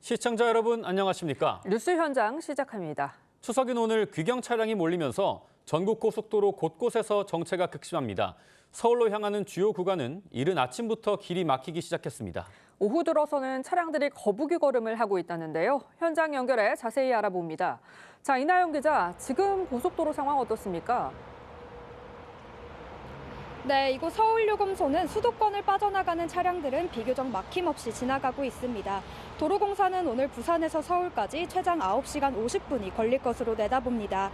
시청자 여러분 안녕하십니까? 뉴스 현장 시작합니다. 추석인 오늘 귀경 차량이 몰리면서 전국 고속도로 곳곳에서 정체가 극심합니다. 서울로 향하는 주요 구간은 이른 아침부터 길이 막히기 시작했습니다. 오후 들어서는 차량들이 거북이 걸음을 하고 있다는데요. 현장 연결해 자세히 알아봅니다. 자, 이나영 기자, 지금 고속도로 상황 어떻습니까? 네, 이곳 서울요금소는 수도권을 빠져나가는 차량들은 비교적 막힘없이 지나가고 있습니다. 도로공사는 오늘 부산에서 서울까지 최장 9시간 50분이 걸릴 것으로 내다봅니다.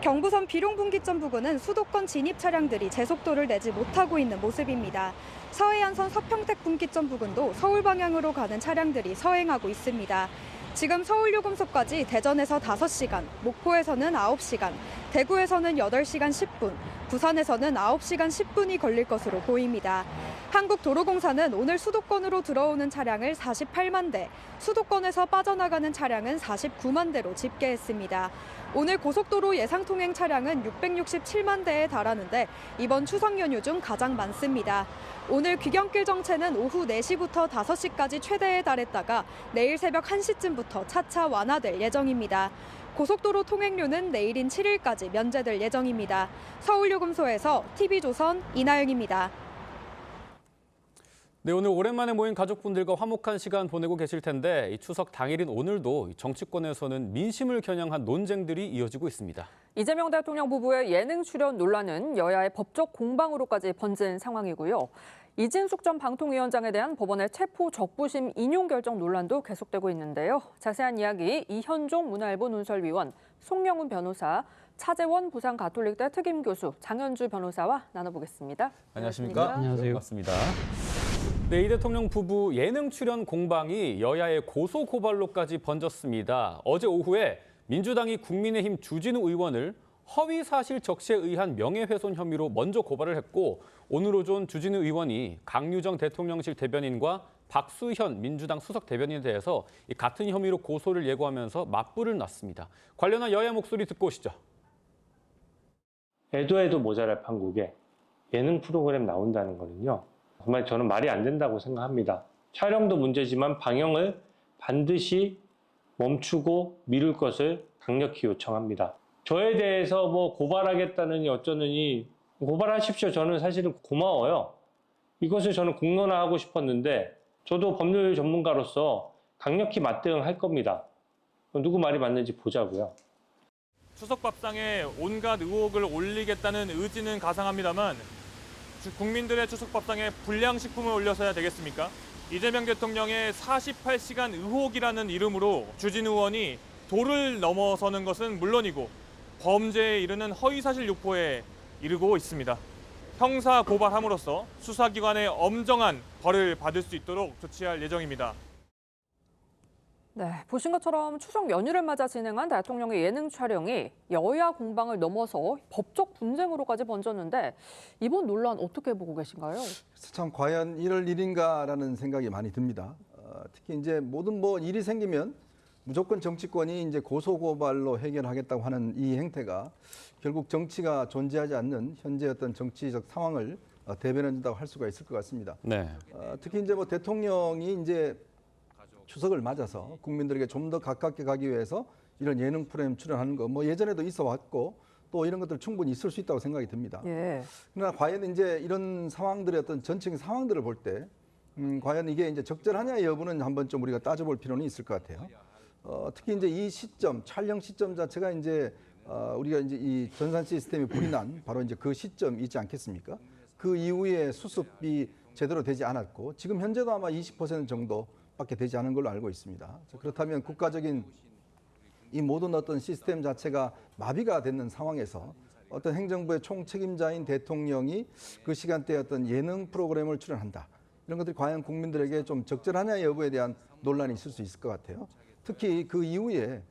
경부선 비룡분기점 부근은 수도권 진입 차량들이 제속도를 내지 못하고 있는 모습입니다. 서해안선 서평택 분기점 부근도 서울 방향으로 가는 차량들이 서행하고 있습니다. 지금 서울요금소까지 대전에서 5시간, 목포에서는 9시간, 대구에서는 8시간 10분, 부산에서는 9시간 10분이 걸릴 것으로 보입니다. 한국도로공사는 오늘 수도권으로 들어오는 차량을 48만 대, 수도권에서 빠져나가는 차량은 49만 대로 집계했습니다. 오늘 고속도로 예상 통행 차량은 667만 대에 달하는데 이번 추석 연휴 중 가장 많습니다. 오늘 귀경길 정체는 오후 4시부터 5시까지 최대에 달했다가 내일 새벽 1시쯤부터 차차 완화될 예정입니다. 고속도로 통행료는 내일인 7일까지 면제될 예정입니다. 서울요금소에서 TV조선 이나영입니다. 네, 오늘 오랜만에 모인 가족분들과 화목한 시간 보내고 계실 텐데 이 추석 당일인 오늘도 정치권에서는 민심을 겨냥한 논쟁들이 이어지고 있습니다. 이재명 대통령 부부의 예능 출연 논란은 여야의 법적 공방으로까지 번진 상황이고요. 이진숙 전 방통위원장에 대한 법원의 체포 적부심 인용 결정 논란도 계속되고 있는데요. 자세한 이야기 이현종 문화일보 논설위원, 송영훈 변호사, 차재원 부산가톨릭대 특임교수, 장현주 변호사와 나눠보겠습니다. 안녕하십니까? 안녕하세요. 반갑습니다. 네, 이 대통령 부부 예능 출연 공방이 여야의 고소 고발로까지 번졌습니다. 어제 오후에 민주당이 국민의힘 주진우 의원을 허위 사실 적시에 의한 명예훼손 혐의로 먼저 고발을 했고 오늘 오전 주진우 의원이 강유정 대통령실 대변인과 박수현 민주당 수석 대변인에 대해서 같은 혐의로 고소를 예고하면서 맞불을 놨습니다. 관련한 여야 목소리 듣고 오시죠. 애도 애도 모자랄 판국에 예능 프로그램 나온다는 거는요. 정말 저는 말이 안 된다고 생각합니다. 촬영도 문제지만 방영을 반드시 멈추고 미룰 것을 강력히 요청합니다. 저에 대해서 뭐 고발하겠다느니 어쩌느니 고발하십시오. 저는 사실은 고마워요. 이것을 저는 공론화하고 싶었는데 저도 법률 전문가로서 강력히 맞대응할 겁니다. 누구 말이 맞는지 보자고요. 추석밥상에 온갖 의혹을 올리겠다는 의지는 가상합니다만 국민들의 추석밥상에 불량식품을 올려서야 되겠습니까? 이재명 대통령의 48시간 의혹이라는 이름으로 주진우 의원이 도를 넘어서는 것은 물론이고 범죄에 이르는 허위사실 유포에 이르고 있습니다. 형사 고발함으로써 수사기관의 엄정한 벌을 받을 수 있도록 조치할 예정입니다. 네, 보신 것처럼 추석 연휴를 맞아 진행한 대통령의 예능 촬영이 여야 공방을 넘어서 법적 분쟁으로까지 번졌는데 이번 논란 어떻게 보고 계신가요? 참 과연 이럴 일인가라는 생각이 많이 듭니다. 특히 이제 모든 일이 생기면 무조건 정치권이 이제 고소고발로 해결하겠다고 하는 이 행태가 결국 정치가 존재하지 않는 현재 어떤 정치적 상황을 대변한다고 할 수가 있을 것 같습니다. 네. 특히 이제 대통령이 이제 추석을 맞아서 국민들에게 좀 더 가깝게 가기 위해서 이런 예능 프로그램 출연하는 거 예전에도 있어 왔고 또 이런 것들 충분히 있을 수 있다고 생각이 듭니다. 예. 그러나 과연 이제 이런 상황들의 어떤 전체적인 상황들을 볼 때 과연 이게 이제 적절하냐 여부는 한번 좀 우리가 따져볼 필요는 있을 것 같아요. 특히 이제 이 시점, 촬영 시점 자체가 이제 우리가 이제 이 전산 시스템이 불이 난 바로 이제 그 시점이지 않겠습니까? 그 이후에 수습이 제대로 되지 않았고 지금 현재도 아마 20% 정도밖에 되지 않은 걸로 알고 있습니다. 그렇다면 국가적인 이 모든 어떤 시스템 자체가 마비가 되는 상황에서 어떤 행정부의 총책임자인 대통령이 그 시간대에 어떤 예능 프로그램을 출연한다. 이런 것들이 과연 국민들에게 좀 적절하냐 여부에 대한 논란이 있을 수 있을 것 같아요. 특히 그 이후에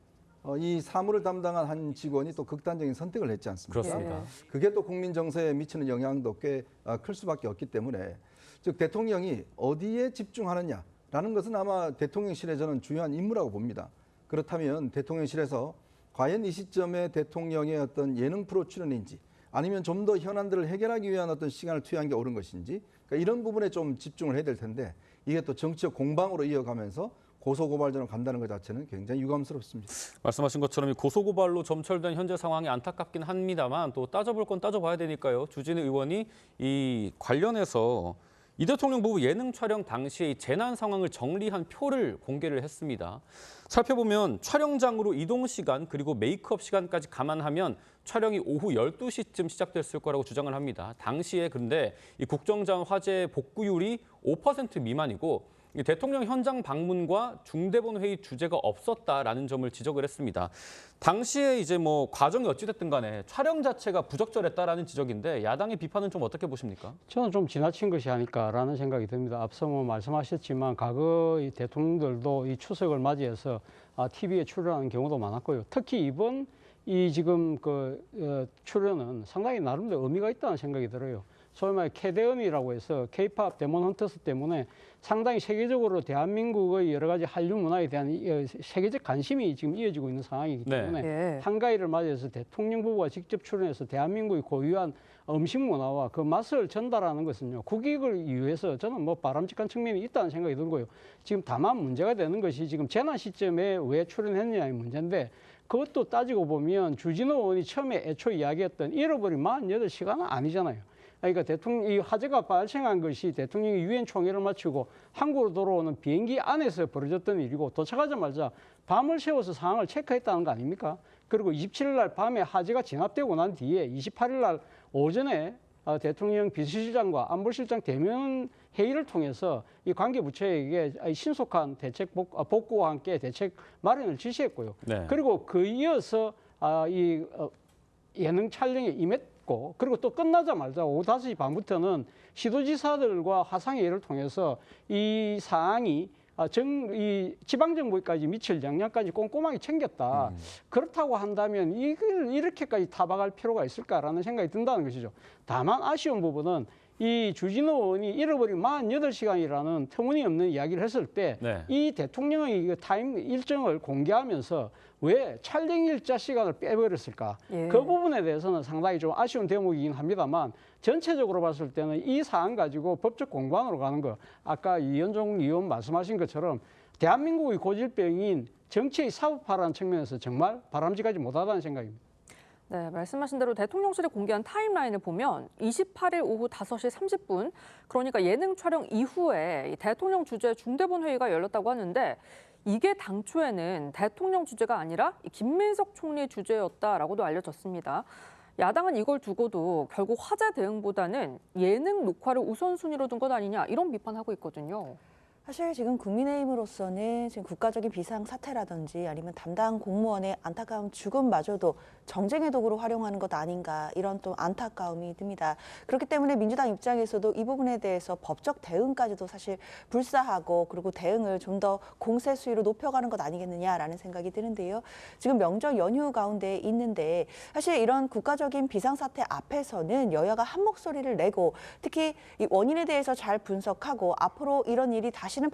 이 사무를 담당한 한 직원이 또 극단적인 선택을 했지 않습니까? 그렇습니다. 그게 또 국민 정서에 미치는 영향도 꽤 클 수밖에 없기 때문에 즉 대통령이 어디에 집중하느냐라는 것은 아마 대통령실에 저는 중요한 임무라고 봅니다. 그렇다면 대통령실에서 과연 이 시점에 대통령의 어떤 예능 프로 출연인지 아니면 좀 더 현안들을 해결하기 위한 어떤 시간을 투여한 게 옳은 것인지 그러니까 이런 부분에 좀 집중을 해야 될 텐데 이게 또 정치적 공방으로 이어가면서 고소고발전으로 간다는 것 자체는 굉장히 유감스럽습니다. 말씀하신 것처럼 이 고소고발로 점철된 현재 상황이 안타깝긴 합니다만 또 따져볼 건 따져봐야 되니까요. 주진우 의원이 이 관련해서 이 대통령 부부 예능 촬영 당시의 재난 상황을 정리한 표를 공개를 했습니다. 살펴보면 촬영장으로 이동 시간 그리고 메이크업 시간까지 감안하면 촬영이 오후 12시쯤 시작됐을 거라고 주장을 합니다. 당시에 근데 이 국정장 화재 복구율이 5% 미만이고 이 대통령 현장 방문과 중대본 회의 주제가 없었다라는 점을 지적을 했습니다. 당시에 이제 뭐 과정이 어찌됐든 간에 촬영 자체가 부적절했다라는 지적인데 야당의 비판은 좀 어떻게 보십니까? 저는 좀 지나친 것이 아닐까라는 생각이 듭니다. 앞서 뭐 말씀하셨지만 과거 이 대통령들도 이 추석을 맞이해서 TV에 출연하는 경우도 많았고요. 특히 이번 이 지금 출연은 상당히 나름대로 의미가 있다는 생각이 들어요. 소위 말해 캐대음이라고 해서 K-팝 데몬 헌터스 때문에 상당히 세계적으로 대한민국의 여러 가지 한류 문화에 대한 세계적 관심이 지금 이어지고 있는 상황이기 때문에 네. 한가위를 맞이해서 대통령 부부가 직접 출연해서 대한민국의 고유한 음식 문화와 그 맛을 전달하는 것은요, 국익을 위해서 저는 뭐 바람직한 측면이 있다는 생각이 들고요. 지금 다만 문제가 되는 것이 지금 재난 시점에 왜 출연했느냐의 문제인데 그것도 따지고 보면 주진우 의원이 처음에 애초 이야기했던 잃어버린 48시간은 아니잖아요. 그러니까 이 화재가 발생한 것이 대통령이 유엔 총회를 마치고 한국으로 돌아오는 비행기 안에서 벌어졌던 일이고 도착하자마자 밤을 새워서 상황을 체크했다는 거 아닙니까? 그리고 27일 날 밤에 화재가 진압되고 난 뒤에 28일 날 오전에 대통령 비서실장과 안보실장 대면 회의를 통해서 이 관계 부처에게 신속한 대책 복구와 함께 대책 마련을 지시했고요. 네. 그리고 그 이어서 예능 촬영에 임했고 그리고 또 끝나자마자 오후 5시 반부터는 시도지사들과 화상회의를 통해서 이 사항이 이 지방정부까지 미칠 영향까지 꼼꼼하게 챙겼다. 그렇다고 한다면 이걸 이렇게까지 타박할 필요가 있을까라는 생각이 든다는 것이죠. 다만 아쉬운 부분은 이 주진우 의원이 잃어버린 48시간이라는 터무니없는 이야기를 했을 때 이 대통령의 타임 일정을 공개하면서 왜 촬영 일자 시간을 빼버렸을까? 그 부분에 대해서는 상당히 좀 아쉬운 대목이긴 합니다만 전체적으로 봤을 때는 이 사안 가지고 법적 공방으로 가는 거 아까 이현종 의원 말씀하신 것처럼 대한민국의 고질병인 정치의 사법화라는 측면에서 정말 바람직하지 못하다는 생각입니다. 네, 말씀하신 대로 대통령실이 공개한 타임라인을 보면 28일 오후 5시 30분, 그러니까 예능 촬영 이후에 대통령 주재 중대본 회의가 열렸다고 하는데 이게 당초에는 대통령 주재가 아니라 김민석 총리 주재였다라고도 알려졌습니다. 야당은 이걸 두고도 결국 화재 대응보다는 예능 녹화를 우선순위로 둔 것 아니냐 이런 비판하고 있거든요. 사실 지금 국민의힘으로서는 지금 국가적인 비상사태라든지 아니면 담당 공무원의 안타까운 죽음마저도 정쟁의 도구로 활용하는 것 아닌가 이런 또 안타까움이 듭니다. 그렇기 때문에 민주당 입장에서도 이 부분에 대해서 법적 대응까지도 사실 불사하고 그리고 대응을 좀 더 공세 수위로 높여가는 것 아니겠느냐라는 생각이 드는데요. 지금 명절 연휴 가운데 있는데 사실 이런 국가적인 비상사태 앞에서는 여야가 한 목소리를 내고 특히 이 원인에 대해서 잘 분석하고 앞으로 이런 일이 다시는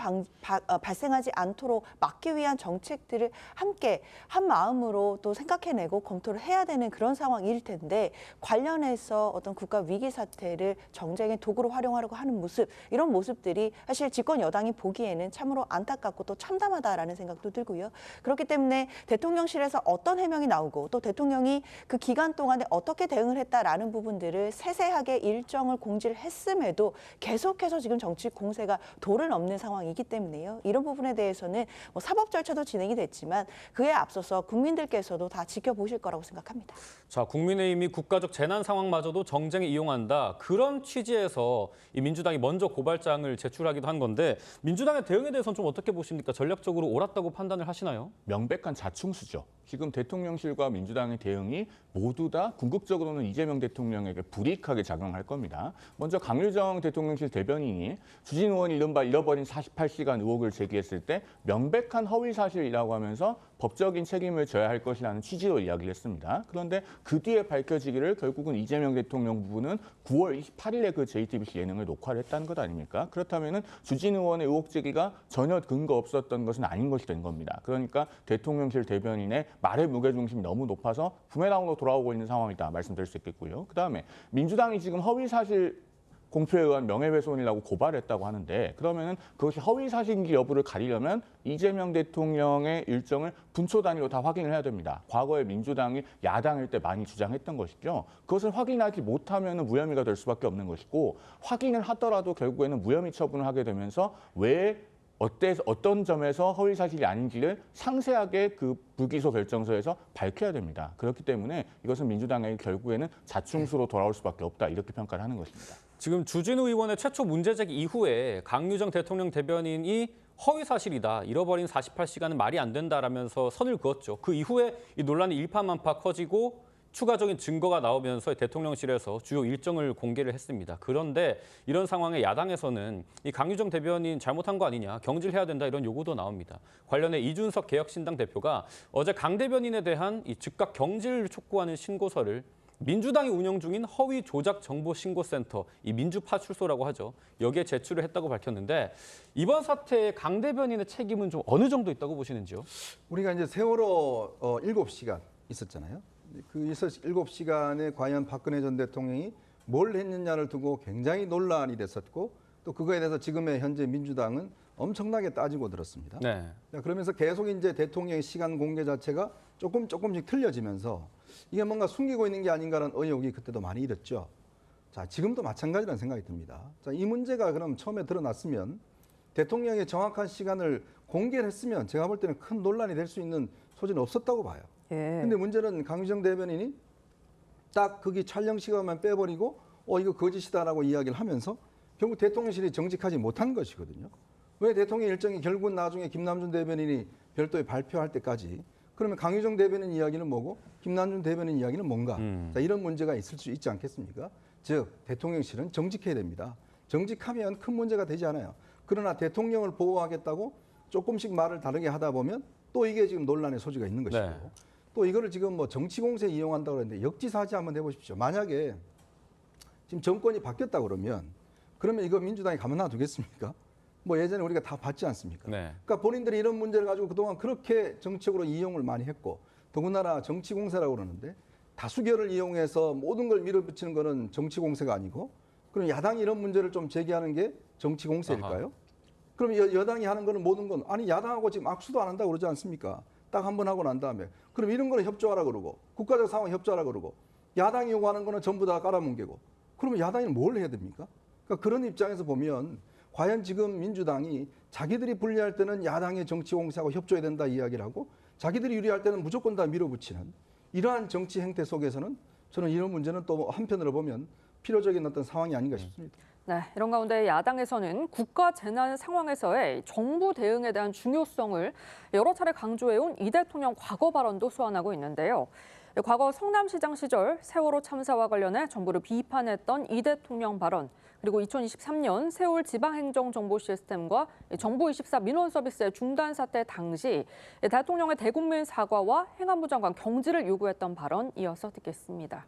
발생하지 않도록 막기 위한 정책들을 함께 한 마음으로 또 생각해내고 검토를 해야 되는 그런 상황일 텐데 관련해서 어떤 국가 위기 사태를 정쟁의 도구로 활용하려고 하는 모습 이런 모습들이 사실 집권 여당이 보기에는 참으로 안타깝고 또 참담하다라는 생각도 들고요. 그렇기 때문에 대통령실에서 어떤 해명이 나오고 또 대통령이 그 기간 동안에 어떻게 대응을 했다라는 부분들을 세세하게 일정을 공지를 했음에도 계속해서 지금 정치 공세가 도를 넘는 상황이기 때문에요. 이런 부분에 대해서는 뭐 사법 절차도 진행이 됐지만 그에 앞서서 국민들께서도 다 지켜보실 거라고 생각합니다. 자, 국민의힘이 국가적 재난 상황마저도 정쟁에 이용한다. 그런 취지에서 이 민주당이 먼저 고발장을 제출하기도 한 건데 민주당의 대응에 대해서는 좀 어떻게 보십니까? 전략적으로 옳았다고 판단을 하시나요? 명백한 자충수죠. 지금 대통령실과 민주당의 대응이 모두 다 궁극적으로는 이재명 대통령에게 불이익하게 작용할 겁니다. 먼저 강유정 대통령실 대변인이 주진우 의원이 이른바 잃어버린 48시간 의혹을 제기했을 때 명백한 허위 사실이라고 하면서 법적인 책임을 져야 할 것이라는 취지로 이야기를 했습니다. 그런데 그 뒤에 밝혀지기를 결국은 이재명 대통령 부부는 9월 28일에 그 JTBC 예능을 녹화를 했다는 것 아닙니까? 그렇다면은 주진우 의원의 의혹 제기가 전혀 근거 없었던 것은 아닌 것이 된 겁니다. 그러니까 대통령실 대변인의 말의 무게중심이 너무 높아서 부메랑으로 돌아오고 있는 상황이다 말씀드릴 수 있겠고요. 그다음에 민주당이 지금 허위 사실 공표에 의한 명예훼손이라고 고발했다고 하는데 그러면은 그것이 허위 사실인지 여부를 가리려면 이재명 대통령의 일정을 분초 단위로 다 확인을 해야 됩니다. 과거에 민주당이 야당일 때 많이 주장했던 것이죠. 그것을 확인하지 못하면은 무혐의가 될 수밖에 없는 것이고 확인을 하더라도 결국에는 무혐의 처분을 하게 되면서 왜 어떤 점에서 허위 사실이 아닌지를 상세하게 그 불기소 결정서에서 밝혀야 됩니다. 그렇기 때문에 이것은 민주당에게 결국에는 자충수로 돌아올 수밖에 없다 이렇게 평가를 하는 것입니다. 지금 주진우 의원의 최초 문제 제기 이후에 강유정 대통령 대변인이 허위 사실이다, 잃어버린 48시간은 말이 안 된다라면서 선을 그었죠. 그 이후에 이 논란이 일파만파 커지고 추가적인 증거가 나오면서 대통령실에서 주요 일정을 공개를 했습니다. 그런데 이런 상황에 야당에서는 이 강유정 대변인 잘못한 거 아니냐, 경질해야 된다 이런 요구도 나옵니다. 관련해 이준석 개혁신당 대표가 어제 강 대변인에 대한 이 즉각 경질을 촉구하는 신고서를 민주당이 운영 중인 허위 조작 정보 신고센터, 이 민주파출소라고 하죠. 여기에 제출을 했다고 밝혔는데 이번 사태에 강 대변인의 책임은 좀 어느 정도 있다고 보시는지요? 우리가 이제 세월호 7시간 있었잖아요. 그 7시간에 과연 박근혜 전 대통령이 뭘 했느냐를 두고 굉장히 논란이 됐었고 또 그거에 대해서 지금의 현재 민주당은 엄청나게 따지고 들었습니다. 네. 그러면서 계속 이제 대통령의 시간 공개 자체가 조금씩 틀려지면서 이게 뭔가 숨기고 있는 게 아닌가라는 의혹이 그때도 많이 일었죠. 자, 지금도 마찬가지라는 생각이 듭니다. 자, 이 문제가 그럼 처음에 드러났으면 대통령의 정확한 시간을 공개를 했으면 제가 볼 때는 큰 논란이 될 수 있는 소지는 없었다고 봐요. 근데 문제는 강유정 대변인이 딱 거기 촬영 시간만 빼버리고 이거 거짓이다라고 이야기를 하면서 결국 대통령실이 정직하지 못한 것이거든요. 왜 대통령 일정이 결국은 나중에 김남준 대변인이 별도의 발표할 때까지 그러면 강유정 대변인 이야기는 뭐고 김남준 대변인 이야기는 뭔가 자, 이런 문제가 있을 수 있지 않겠습니까? 즉 대통령실은 정직해야 됩니다. 정직하면 큰 문제가 되지 않아요. 그러나 대통령을 보호하겠다고 조금씩 말을 다르게 하다 보면 또 이게 지금 논란의 소지가 있는 것이고 네. 또 이거를 지금 뭐 정치 공세에 이용한다고 그러는데 역지사지 한번 해보십시오. 만약에 지금 정권이 바뀌었다 그러면 이거 민주당이 가만 놔두겠습니까? 뭐 예전에 우리가 다 봤지 않습니까? 네. 그러니까 본인들이 이런 문제를 가지고 그동안 그렇게 정치적으로 이용을 많이 했고 더군다나 정치 공세라고 그러는데 다수결을 이용해서 모든 걸 밀어붙이는 거는 정치 공세가 아니고 그럼 야당이 이런 문제를 좀 제기하는 게 정치 공세일까요? 그럼 여당이 하는 거는 모든 건 아니 야당하고 지금 악수도 안 한다고 그러지 않습니까? 딱 한 번 하고 난 다음에 그럼 이런 거는 협조하라 그러고 국가적 상황 협조하라 그러고 야당이 요구하는 거는 전부 다 깔아뭉개고 그러면 야당이 뭘 해야 됩니까? 그러니까 그런 입장에서 보면 과연 지금 민주당이 자기들이 불리할 때는 야당의 정치 공세하고 협조해야 된다 이야기를 하고 자기들이 유리할 때는 무조건 다 밀어붙이는 이러한 정치 행태 속에서는 저는 이런 문제는 또 한편으로 보면 필요적인 어떤 상황이 아닌가 싶습니다. 네, 이런 가운데 야당에서는 국가 재난 상황에서의 정부 대응에 대한 중요성을 여러 차례 강조해온 이 대통령 과거 발언도 소환하고 있는데요. 과거 성남시장 시절 세월호 참사와 관련해 정부를 비판했던 이 대통령 발언, 그리고 2023년 세월 지방행정정보 시스템과 정부24 민원 서비스의 중단 사태 당시 대통령의 대국민 사과와 행안부 장관 경질을 요구했던 발언 이어서 듣겠습니다.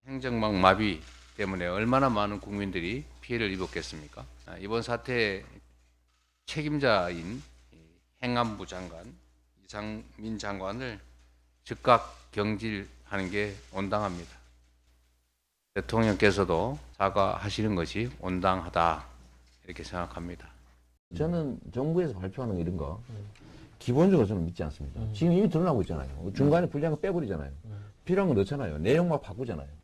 행정망 마비 때문에 얼마나 많은 국민들이 피해를 입었겠습니까? 이번 사태의 책임자인 행안부 장관, 이상민 장관을 즉각 경질하는 게 온당합니다. 대통령께서도 사과하시는 것이 온당하다 이렇게 생각합니다. 저는 정부에서 발표하는 이런 거 기본적으로 저는 믿지 않습니다. 지금 이미 드러나고 있잖아요. 중간에 불리한 거 빼버리잖아요. 필요한 거 넣잖아요. 내용만 바꾸잖아요.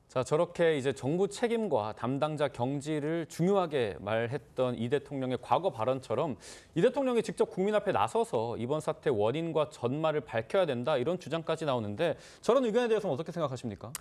자, 저렇게 이제 정부 책임과 담당자 경질을 중요하게 말했던 이 대통령의 과거 발언처럼 이 대통령이 직접 국민 앞에 나서서 이번 사태 원인과 전말을 밝혀야 된다 이런 주장까지 나오는데 저런 의견에 대해서는 어떻게 생각하십니까?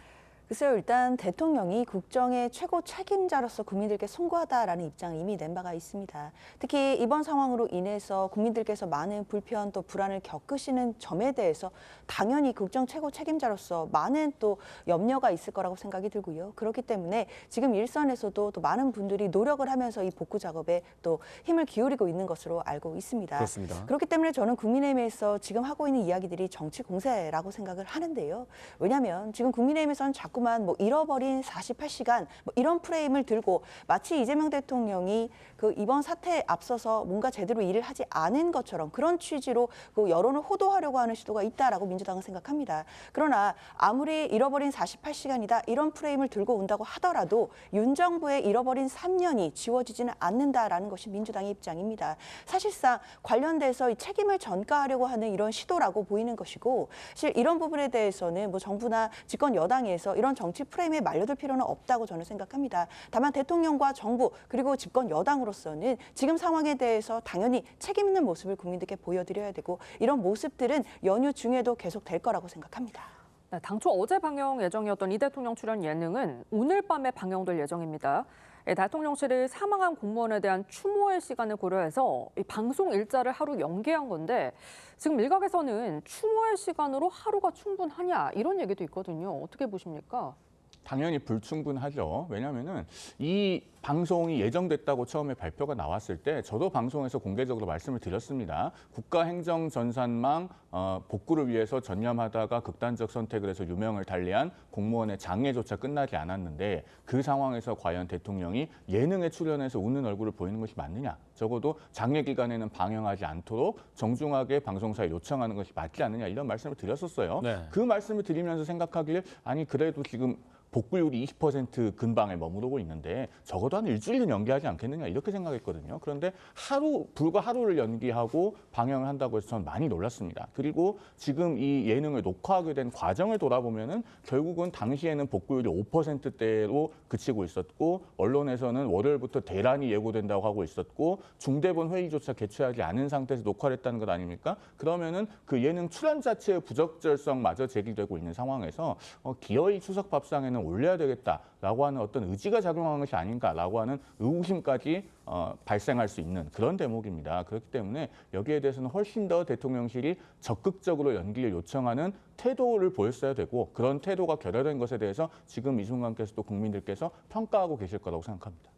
글쎄요, 일단 대통령이 국정의 최고 책임자로서 국민들께 송구하다라는 입장을 이미 낸 바가 있습니다. 특히 이번 상황으로 인해서 국민들께서 많은 불편 또 불안을 겪으시는 점에 대해서 당연히 국정 최고 책임자로서 많은 또 염려가 있을 거라고 생각이 들고요. 그렇기 때문에 지금 일선에서도 또 많은 분들이 노력을 하면서 이 복구 작업에 또 힘을 기울이고 있는 것으로 알고 있습니다. 그렇습니다. 그렇기 때문에 저는 국민의힘에서 지금 하고 있는 이야기들이 정치 공세라고 생각을 하는데요. 왜냐하면 지금 국민의힘에서는 자꾸 자꾸만 뭐 잃어버린 48시간 뭐 이런 프레임을 들고 마치 이재명 대통령이 그 이번 사태에 앞서서 뭔가 제대로 일을 하지 않은 것처럼 그런 취지로 그 여론을 호도하려고 하는 시도가 있다라고 민주당은 생각합니다. 그러나 아무리 잃어버린 48시간이다 이런 프레임을 들고 온다고 하더라도 윤 정부의 잃어버린 3년이 지워지지는 않는다라는 것이 민주당의 입장입니다. 사실상 관련돼서 이 책임을 전가하려고 하는 이런 시도라고 보이는 것이고 사실 이런 부분에 대해서는 뭐 정부나 집권 여당에서 이런 정치 프레임에 말려들 필요는 없다고 저는 생각합니다. 다만 대통령과 정부 그리고 집권 여당으로서는 지금 상황에 대해서 당연히 책임 있는 모습을 국민들께 보여드려야 되고 이런 모습들은 연휴 중에도 계속 될 거라고 생각합니다. 네, 당초 어제 방영 예정이었던 이 대통령 출연 예능은 오늘 밤에 방영될 예정입니다. 대통령실이 사망한 공무원에 대한 추모의 시간을 고려해서 이 방송 일자를 하루 연기한 건데 지금 일각에서는 추모의 시간으로 하루가 충분하냐 이런 얘기도 있거든요. 어떻게 보십니까? 당연히 불충분하죠. 왜냐하면은 이 방송이 예정됐다고 처음에 발표가 나왔을 때 저도 방송에서 공개적으로 말씀을 드렸습니다. 국가행정전산망 복구를 위해서 전념하다가 극단적 선택을 해서 유명을 달리한 공무원의 장례조차 끝나지 않았는데 그 상황에서 과연 대통령이 예능에 출연해서 웃는 얼굴을 보이는 것이 맞느냐. 적어도 장례 기간에는 방영하지 않도록 정중하게 방송사에 요청하는 것이 맞지 않느냐 이런 말씀을 드렸었어요. 네. 그 말씀을 드리면서 생각하길 아니 그래도 지금 복구율이 20% 근방에 머무르고 있는데 적어도 한 일주일은 연기하지 않겠느냐 이렇게 생각했거든요. 그런데 불과 하루를 연기하고 방영을 한다고 해서 저는 많이 놀랐습니다. 그리고 지금 이 예능을 녹화하게 된 과정을 돌아보면은 결국은 당시에는 복구율이 5%대로 그치고 있었고 언론에서는 월요일부터 대란이 예고된다고 하고 있었고 중대본 회의조차 개최하지 않은 상태에서 녹화를 했다는 것 아닙니까? 그러면은 그 예능 출연 자체의 부적절성마저 제기되고 있는 상황에서 기어이 추석 밥상에는 올려야 되겠다라고 하는 어떤 의지가 작용한 것이 아닌가라고 하는 의구심까지 발생할 수 있는 그런 대목입니다. 그렇기 때문에 여기에 대해서는 훨씬 더 대통령실이 적극적으로 연기를 요청하는 태도를 보였어야 되고 그런 태도가 결여된 것에 대해서 지금 이 순간께서도 국민들께서 평가하고 계실 거라고 생각합니다.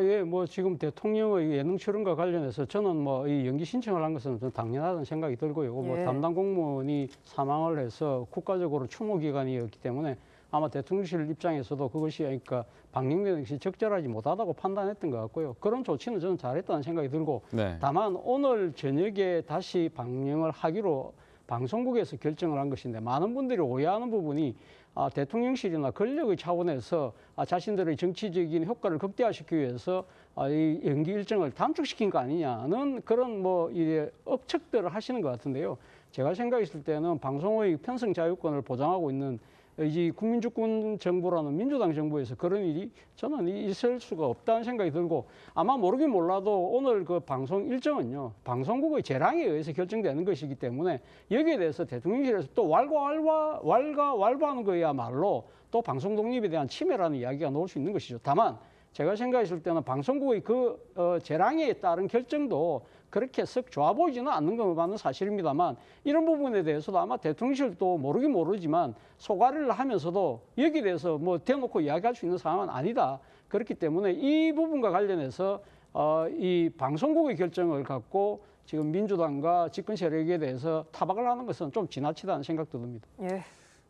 예, 뭐 지금 대통령의 예능 출연과 관련해서 저는 뭐 이 연기 신청을 한 것은 좀 당연하다는 생각이 들고요. 뭐 담당 공무원이 사망을 해서 국가적으로 추모 기간이었기 때문에 아마 대통령실 입장에서도 그것이 그러니까 방영되는 것이 적절하지 못하다고 판단했던 것 같고요. 그런 조치는 저는 잘했다는 생각이 들고 네. 다만 오늘 저녁에 다시 방영을 하기로 방송국에서 결정을 한 것인데 많은 분들이 오해하는 부분이 대통령실이나 권력의 차원에서 자신들의 정치적인 효과를 극대화시키기 위해서 이 연기 일정을 단축시킨 거 아니냐는 그런 뭐 이제 억측들을 하시는 것 같은데요. 제가 생각했을 때는 방송의 편성 자유권을 보장하고 있는 이 국민주권 정부라는 민주당 정부에서 그런 일이 저는 있을 수가 없다는 생각이 들고 아마 모르긴 몰라도 오늘 그 방송 일정은요 방송국의 재량에 의해서 결정되는 것이기 때문에 여기에 대해서 대통령실에서 또 왈가왈부하는 거야말로 또 방송 독립에 대한 침해라는 이야기가 나올 수 있는 것이죠. 다만 제가 생각했을 때는 방송국의 그 재량에 따른 결정도 그렇게 썩 좋아 보이지는 않는 것만은 사실입니다만 이런 부분에 대해서도 아마 대통령실도 모르긴 모르지만 소가리를 하면서도 여기에 대해서 뭐 대놓고 이야기할 수 있는 상황은 아니다. 그렇기 때문에 이 부분과 관련해서 이 방송국의 결정을 갖고 지금 민주당과 집권 세력에 대해서 타박을 하는 것은 좀 지나치다는 생각도 듭니다. 예.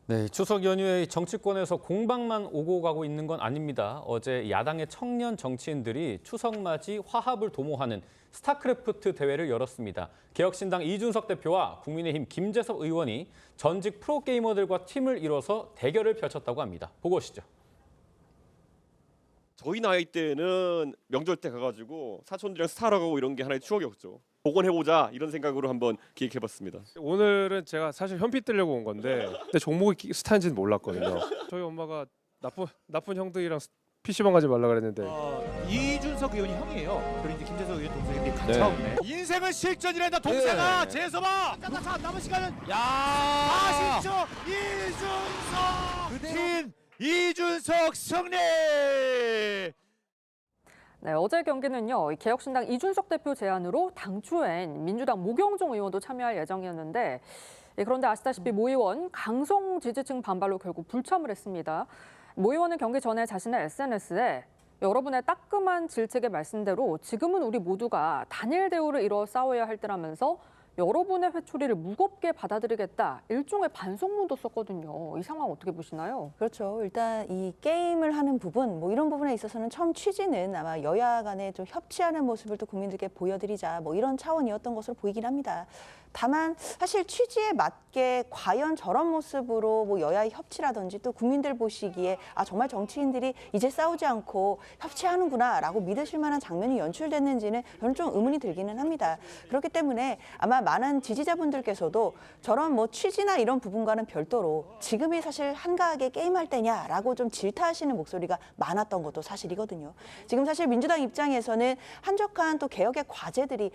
네, 추석 연휴에 정치권에서 공방만 오고 가고 있는 건 아닙니다. 어제 야당의 청년 정치인들이 추석 맞이 화합을 도모하는 스타크래프트 대회를 열었습니다. 개혁신당 이준석 대표와 국민의힘 김재섭 의원이 전직 프로게이머들과 팀을 이뤄서 대결을 펼쳤다고 합니다. 보고 오시죠. 저희 나이 때는 명절 때 가가지고 사촌들이랑 스타라고 이런 게 하나의 추억이었죠. 복원해보자 이런 생각으로 한번 기획해봤습니다. 오늘은 제가 사실 현피 뜨려고 온 건데 근데 종목이 스타인지는 몰랐거든요. 저희 엄마가 나쁜 형들이랑 PC방 가지 말라 그랬는데 이준석 의원이 형이에요. 그리고 이제 김재석 의원 동생이 가차없네. 인생은 실전이란다 동생아. 재서봐. 자 남은 시간은 40초. 이준석 팀 이준석 승리. 네, 어제 경기는요. 개혁신당 이준석 대표 제안으로 당초엔 민주당 모경종 의원도 참여할 예정이었는데 그런데 아시다시피 모 의원 강성 지지층 반발로 결국 불참을 했습니다. 모 의원은 경기 전에 자신의 SNS에 여러분의 따끔한 질책의 말씀대로 지금은 우리 모두가 단일 대우를 이뤄 싸워야 할 때라면서 여러분의 회초리를 무겁게 받아들이겠다. 일종의 반성문도 썼거든요. 이 상황 어떻게 보시나요? 그렇죠. 일단 이 게임을 하는 부분, 뭐 이런 부분에 있어서는 처음 취지는 아마 여야 간에 좀 협치하는 모습을 또 국민들께 보여드리자, 뭐 이런 차원이었던 것으로 보이긴 합니다. 다만 사실 취지에 맞게 과연 저런 모습으로 뭐 여야의 협치라든지 또 국민들 보시기에 아 정말 정치인들이 이제 싸우지 않고 협치하는구나라고 믿으실 만한 장면이 연출됐는지는 저는 좀 의문이 들기는 합니다. 그렇기 때문에 아마 많은 지지자분들께서도 저런 뭐 취지나 이런 부분과는 별도로 지금이 사실 한가하게 게임할 때냐라고 좀 질타하시는 목소리가 많았던 것도 사실이거든요. 지금 사실 민주당 입장에서는 한적한 또 개혁의 과제들이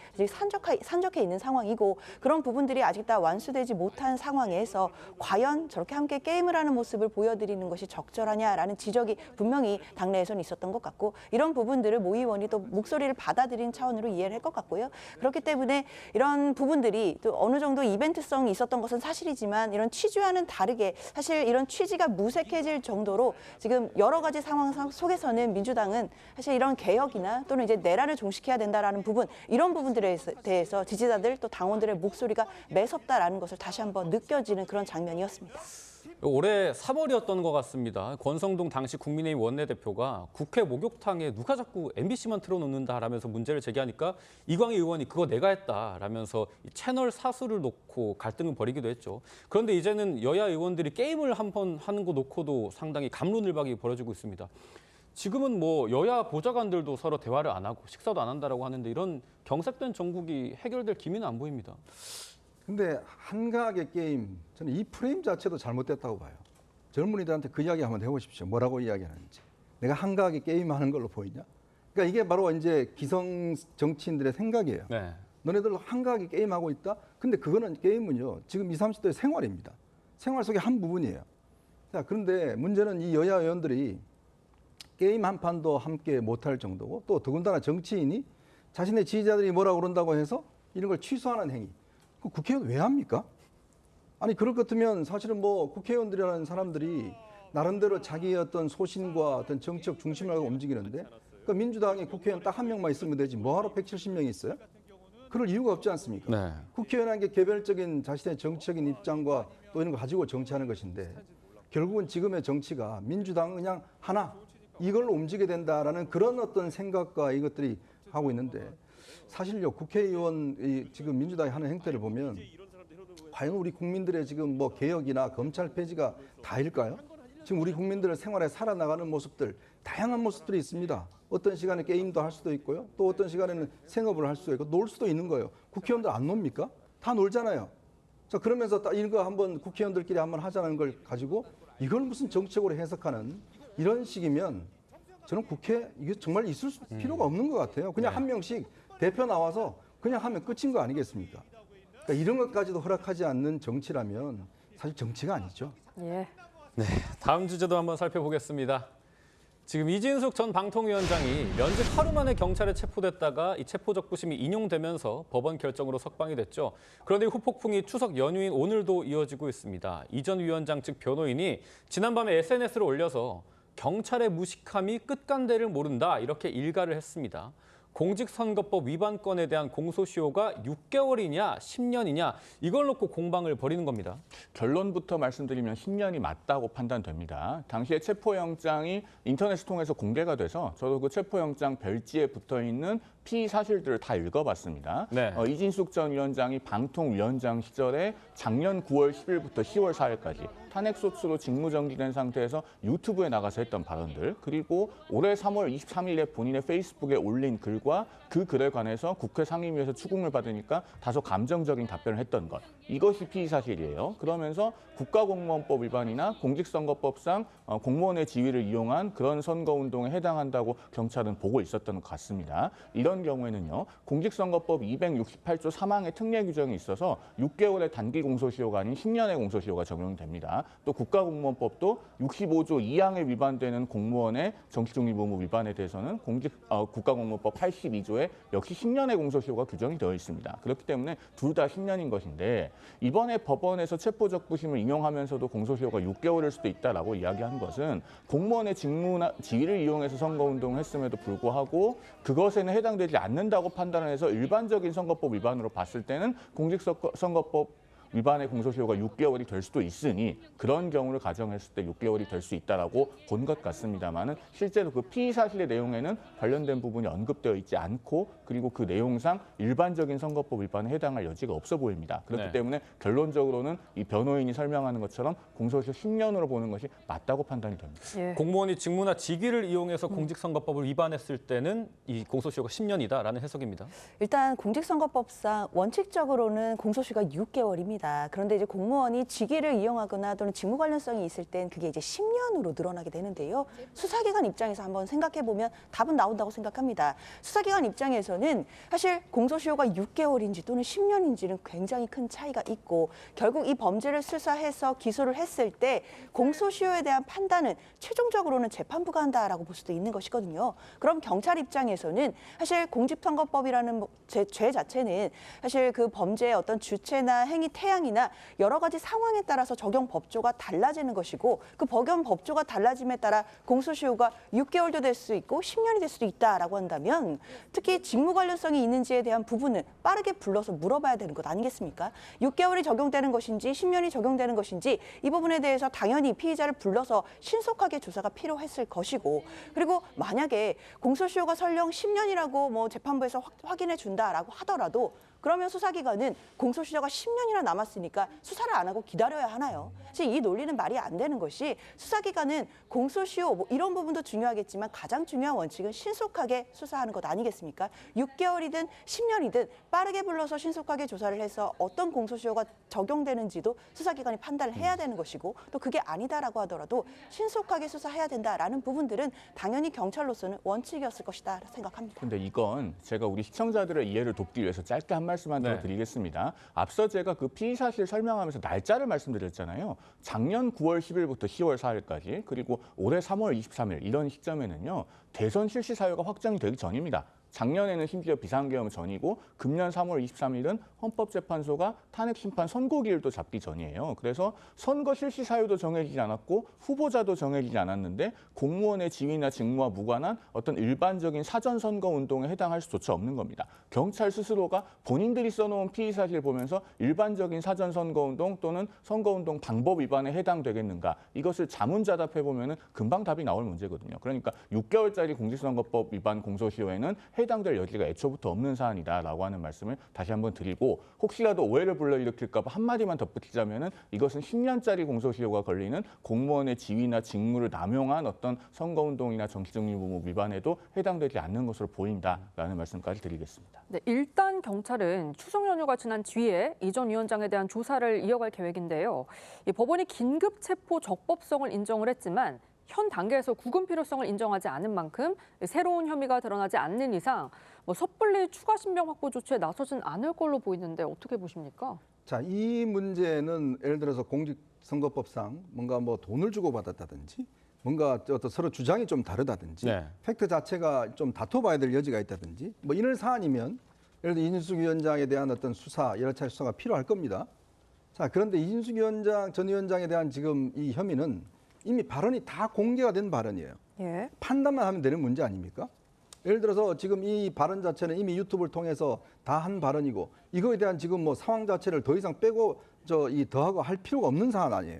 산적해 있는 상황이고 그런 부분들이 아직 다 완수되지 못한 상황에서 과연 저렇게 함께 게임을 하는 모습을 보여드리는 것이 적절하냐라는 지적이 분명히 당내에서는 있었던 것 같고 이런 부분들을 모 의원이 또 목소리를 받아들인 차원으로 이해를 할 것 같고요. 그렇기 때문에 이런 부분들이 또 어느 정도 이벤트성이 있었던 것은 사실이지만 이런 취지와는 다르게 사실 이런 취지가 무색해질 정도로 지금 여러 가지 상황 속에서는 민주당은 사실 이런 개혁이나 또는 이제 내란을 종식해야 된다라는 부분 이런 부분들에 대해서 지지자들 또 당원들의 목소리가 매섭다라는 것을 다시 한번 느껴지는 그런 장면이었습니다. 올해 3월이었던 것 같습니다. 권성동 당시 국민의힘 원내대표가 국회 목욕탕에 누가 자꾸 MBC만 틀어놓는다라면서 문제를 제기하니까 이광희 의원이 그거 내가 했다라면서 채널 사수를 놓고 갈등을 벌이기도 했죠. 그런데 이제는 여야 의원들이 게임을 한 번 하는 거 놓고도 상당히 갑론을박이 벌어지고 있습니다. 지금은 뭐 여야 보좌관들도 서로 대화를 안 하고 식사도 안 한다라고 하는데 이런 경색된 정국이 해결될 기미는 안 보입니다. 근데 한가하게 게임, 저는 이 프레임 자체도 잘못됐다고 봐요. 젊은이들한테 그 이야기 한번 해보십시오. 뭐라고 이야기하는지. 내가 한가하게 게임하는 걸로 보이냐? 그러니까 이게 바로 이제 기성 정치인들의 생각이에요. 네. 너네들 한가하게 게임하고 있다? 근데 그거는 게임은요. 지금 20, 30대의 생활입니다. 생활 속의 한 부분이에요. 자, 그런데 문제는 이 여야 의원들이 게임 한 판도 함께 못할 정도고 또 더군다나 정치인이 자신의 지지자들이 뭐라고 그런다고 해서 이런 걸 취소하는 행위. 그 국회의원 왜 합니까? 아니 그럴 것 같으면 사실은 뭐 국회의원들이라는 사람들이 나름대로 자기의 어떤 소신과 어떤 정책 중심을 하고 움직이는데 그 민주당에 국회의원 딱 한 명만 있으면 되지 뭐하러 170명이 있어요? 그럴 이유가 없지 않습니까? 네. 국회의원은 게 개별적인 자신의 정치적인 입장과 또 이런 거 가지고 정치하는 것인데 결국은 지금의 정치가 민주당은 그냥 하나 이걸로 움직여야 된다라는 그런 어떤 생각과 이것들이 하고 있는데 사실요 국회의원 지금 민주당이 하는 행태를 보면 과연 우리 국민들의 지금 뭐 개혁이나 검찰 폐지가 다일까요? 지금 우리 국민들의 생활에 살아나가는 모습들 다양한 모습들이 있습니다. 어떤 시간에 게임도 할 수도 있고요. 또 어떤 시간에는 생업을 할 수도 있고 놀 수도 있는 거예요. 국회의원들 안 놉니까? 다 놀잖아요. 자 그러면서 이거 한번 국회의원들끼리 한번 하자는 걸 가지고 이걸 무슨 정책으로 해석하는 이런 식이면 저는 국회 이게 정말 있을 필요가 없는 것 같아요. 그냥 한 명씩 대표 나와서 그냥 하면 끝인 거 아니겠습니까? 그러니까 이런 것까지도 허락하지 않는 정치라면 사실 정치가 아니죠. 예. 네, 다음 주제도 한번 살펴보겠습니다. 지금 이진숙 전 방통위원장이 면직 하루 만에 경찰에 체포됐다가 이 체포적부심이 인용되면서 법원 결정으로 석방이 됐죠. 그런데 후폭풍이 추석 연휴인 오늘도 이어지고 있습니다. 이 전 위원장 측 변호인이 지난밤에 SNS를 올려서 경찰의 무식함이 끝간대를 모른다 이렇게 일가를 했습니다. 공직선거법 위반 건에 대한 공소시효가 6개월이냐 10년이냐 이걸 놓고 공방을 벌이는 겁니다. 결론부터 말씀드리면 10년이 맞다고 판단됩니다. 당시에 체포영장이 인터넷을 통해서 공개가 돼서 저도 그 체포영장 별지에 붙어있는 피의 사실들을 다 읽어봤습니다. 네. 이진숙 전 위원장이 방통위원장 시절에 작년 9월 10일부터 10월 4일까지 탄핵소추로 직무정지된 상태에서 유튜브에 나가서 했던 발언들, 그리고 올해 3월 23일에 본인의 페이스북에 올린 글과 그 글에 관해서 국회 상임위에서 추궁을 받으니까 다소 감정적인 답변을 했던 것. 이것이 피의 사실이에요. 그러면서 국가공무원법 위반이나 공직선거법상 공무원의 지위를 이용한 그런 선거운동에 해당한다고 경찰은 보고 있었던 것 같습니다. 이런 경우에는요, 공직선거법 268조 3항의 특례 규정이 있어서 6개월의 단기 공소시효가 아닌 10년의 공소시효가 적용됩니다. 있습니다. 또 국가공무원법도 65조 2항에 위반되는 공무원의 정치중립 의무 위반에 대해서는 국가공무원법 82조에 역시 10년의 공소시효가 규정이 되어 있습니다. 그렇기 때문에 둘 다 10년인 것인데 이번에 법원에서 체포적부심을 인용하면서도 공소시효가 6개월일 수도 있다라고 이야기한 것은 공무원의 직무나 지위를 이용해서 선거운동을 했음에도 불구하고 그것에는 해당되지 않는다고 판단을 해서 일반적인 선거법 위반으로 봤을 때는 공직선거법 위반의 공소시효가 6개월이 될 수도 있으니 그런 경우를 가정했을 때 6개월이 될 수 있다라고 본 것 같습니다만은 실제로 그 피의 사실의 내용에는 관련된 부분이 언급되어 있지 않고 그리고 그 내용상 일반적인 선거법 위반에 해당할 여지가 없어 보입니다. 그렇기 네. 때문에 결론적으로는 이 변호인이 설명하는 것처럼 공소시효 10년으로 보는 것이 맞다고 판단이 됩니다. 예. 공무원이 직무나 직위를 이용해서 공직선거법을 위반했을 때는 이 공소시효가 10년이다라는 해석입니다. 일단 공직선거법상 원칙적으로는 공소시효가 6개월입니다. 그런데 이제 공무원이 직위를 이용하거나 또는 직무 관련성이 있을 땐 그게 이제 10년으로 늘어나게 되는데요. 수사기관 입장에서 한번 생각해 보면 답은 나온다고 생각합니다. 수사기관 입장에서는 사실 공소시효가 6개월인지 또는 10년인지는 굉장히 큰 차이가 있고 결국 이 범죄를 수사해서 기소를 했을 때 공소시효에 대한 판단은 최종적으로는 재판부가 한다라고 볼 수도 있는 것이거든요. 그럼 경찰 입장에서는 사실 공직선거법이라는 죄 자체는 사실 그 범죄의 어떤 주체나 행위 태양이나 여러 가지 상황에 따라서 적용 법조가 달라지는 것이고 그 적용 법조가 달라짐에 따라 공소시효가 6개월도 될 수 있고 10년이 될 수도 있다라고 한다면 특히 직무 관련성이 있는지에 대한 부분은 빠르게 불러서 물어봐야 되는 것 아니겠습니까? 6개월이 적용되는 것인지 10년이 적용되는 것인지 이 부분에 대해서 당연히 피의자를 불러서 신속하게 조사가 필요했을 것이고 그리고 만약에 공소시효가 설령 10년이라고 뭐 재판부에서 확인해 준다라고 하더라도 그러면 수사기관은 공소시효가 10년이나 남았으니까 수사를 안 하고 기다려야 하나요? 사실 이 논리는 말이 안 되는 것이 수사기관은 공소시효 뭐 이런 부분도 중요하겠지만 가장 중요한 원칙은 신속하게 수사하는 것 아니겠습니까? 6개월이든 10년이든 빠르게 불러서 신속하게 조사를 해서 어떤 공소시효가 적용되는지도 수사기관이 판단을 해야 되는 것이고 또 그게 아니다라고 하더라도 신속하게 수사해야 된다라는 부분들은 당연히 경찰로서는 원칙이었을 것이다 생각합니다. 근데 이건 제가 우리 시청자들의 이해를 돕기 위해서 짧게 한 말씀만 더 드리겠습니다. 앞서 제가 그 피의 사실 설명하면서 날짜를 말씀드렸잖아요. 작년 9월 10일부터 10월 4일까지 그리고 올해 3월 23일 이런 시점에는요. 대선 실시 사유가 확정이 되기 전입니다. 작년에는 심지어 비상계엄 전이고 금년 3월 23일은 헌법재판소가 탄핵심판 선고기일도 잡기 전이에요. 그래서 선거 실시 사유도 정해지지 않았고 후보자도 정해지지 않았는데 공무원의 지위나 직무와 무관한 어떤 일반적인 사전 선거 운동에 해당할 수조차 없는 겁니다. 경찰 스스로가 본인들이 써놓은 피의 사실을 보면서 일반적인 사전 선거 운동 또는 선거 운동 방법 위반에 해당되겠는가 이것을 자문자답해 보면은 금방 답이 나올 문제거든요. 그러니까 6개월짜리 공직선거법 위반 공소시효에는 해당될 여지가 애초부터 없는 사안이다라고 하는 말씀을 다시 한번 드리고 혹시라도 오해를 불러일으킬까 봐 한마디만 덧붙이자면은 이것은 10년짜리 공소시효가 걸리는 공무원의 지위나 직무를 남용한 어떤 선거운동이나 정치중립 의무 위반에도 해당되지 않는 것으로 보인다라는 말씀까지 드리겠습니다. 네, 일단 경찰은 추석 연휴가 지난 뒤에 이 전 위원장에 대한 조사를 이어갈 계획인데요. 이 법원이 긴급 체포 적법성을 인정을 했지만 현 단계에서 구금 필요성을 인정하지 않은 만큼 새로운 혐의가 드러나지 않는 이상 섣불리 추가 신병 확보 조치에 나서진 않을 걸로 보이는데 어떻게 보십니까? 자, 이 문제는 예를 들어서 공직선거법상 뭔가 뭐 돈을 주고 받았다든지 뭔가 어떤 서로 주장이 좀 다르다든지 팩트 자체가 좀 다퉈봐야 될 여지가 있다든지 뭐 이런 사안이면 예를 들어 이진숙 위원장에 대한 어떤 수사, 여러 차례 수사가 필요할 겁니다. 자, 그런데 이진숙 위원장, 전 위원장에 대한 지금 이 혐의는 이미 발언이 다 공개가 된 발언이에요. 예. 판단만 하면 되는 문제 아닙니까? 예를 들어서 지금 이 발언 자체는 이미 유튜브를 통해서 다 한 발언이고 이거에 대한 지금 뭐 상황 자체를 더 이상 빼고 더하고 할 필요가 없는 사안 아니에요.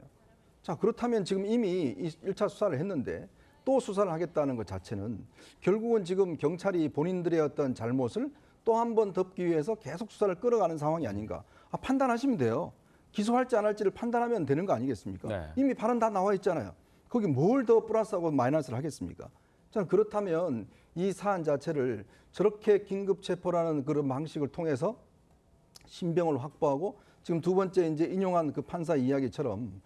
자, 그렇다면 지금 이미 1차 수사를 했는데 또 수사를 하겠다는 것 자체는 결국은 지금 경찰이 본인들의 어떤 잘못을 또 한 번 덮기 위해서 계속 수사를 끌어가는 상황이 아닌가. 판단하시면 돼요. 기소할지 안 할지를 판단하면 되는 거 아니겠습니까? 네. 이미 발언 다 나와 있잖아요. 거기 뭘 더 플러스하고 마이너스를 하겠습니까? 자, 그렇다면 이 사안 자체를 저렇게 긴급 체포라는 그런 방식을 통해서 신병을 확보하고 지금 두 번째 이제 인용한 그 판사 이야기처럼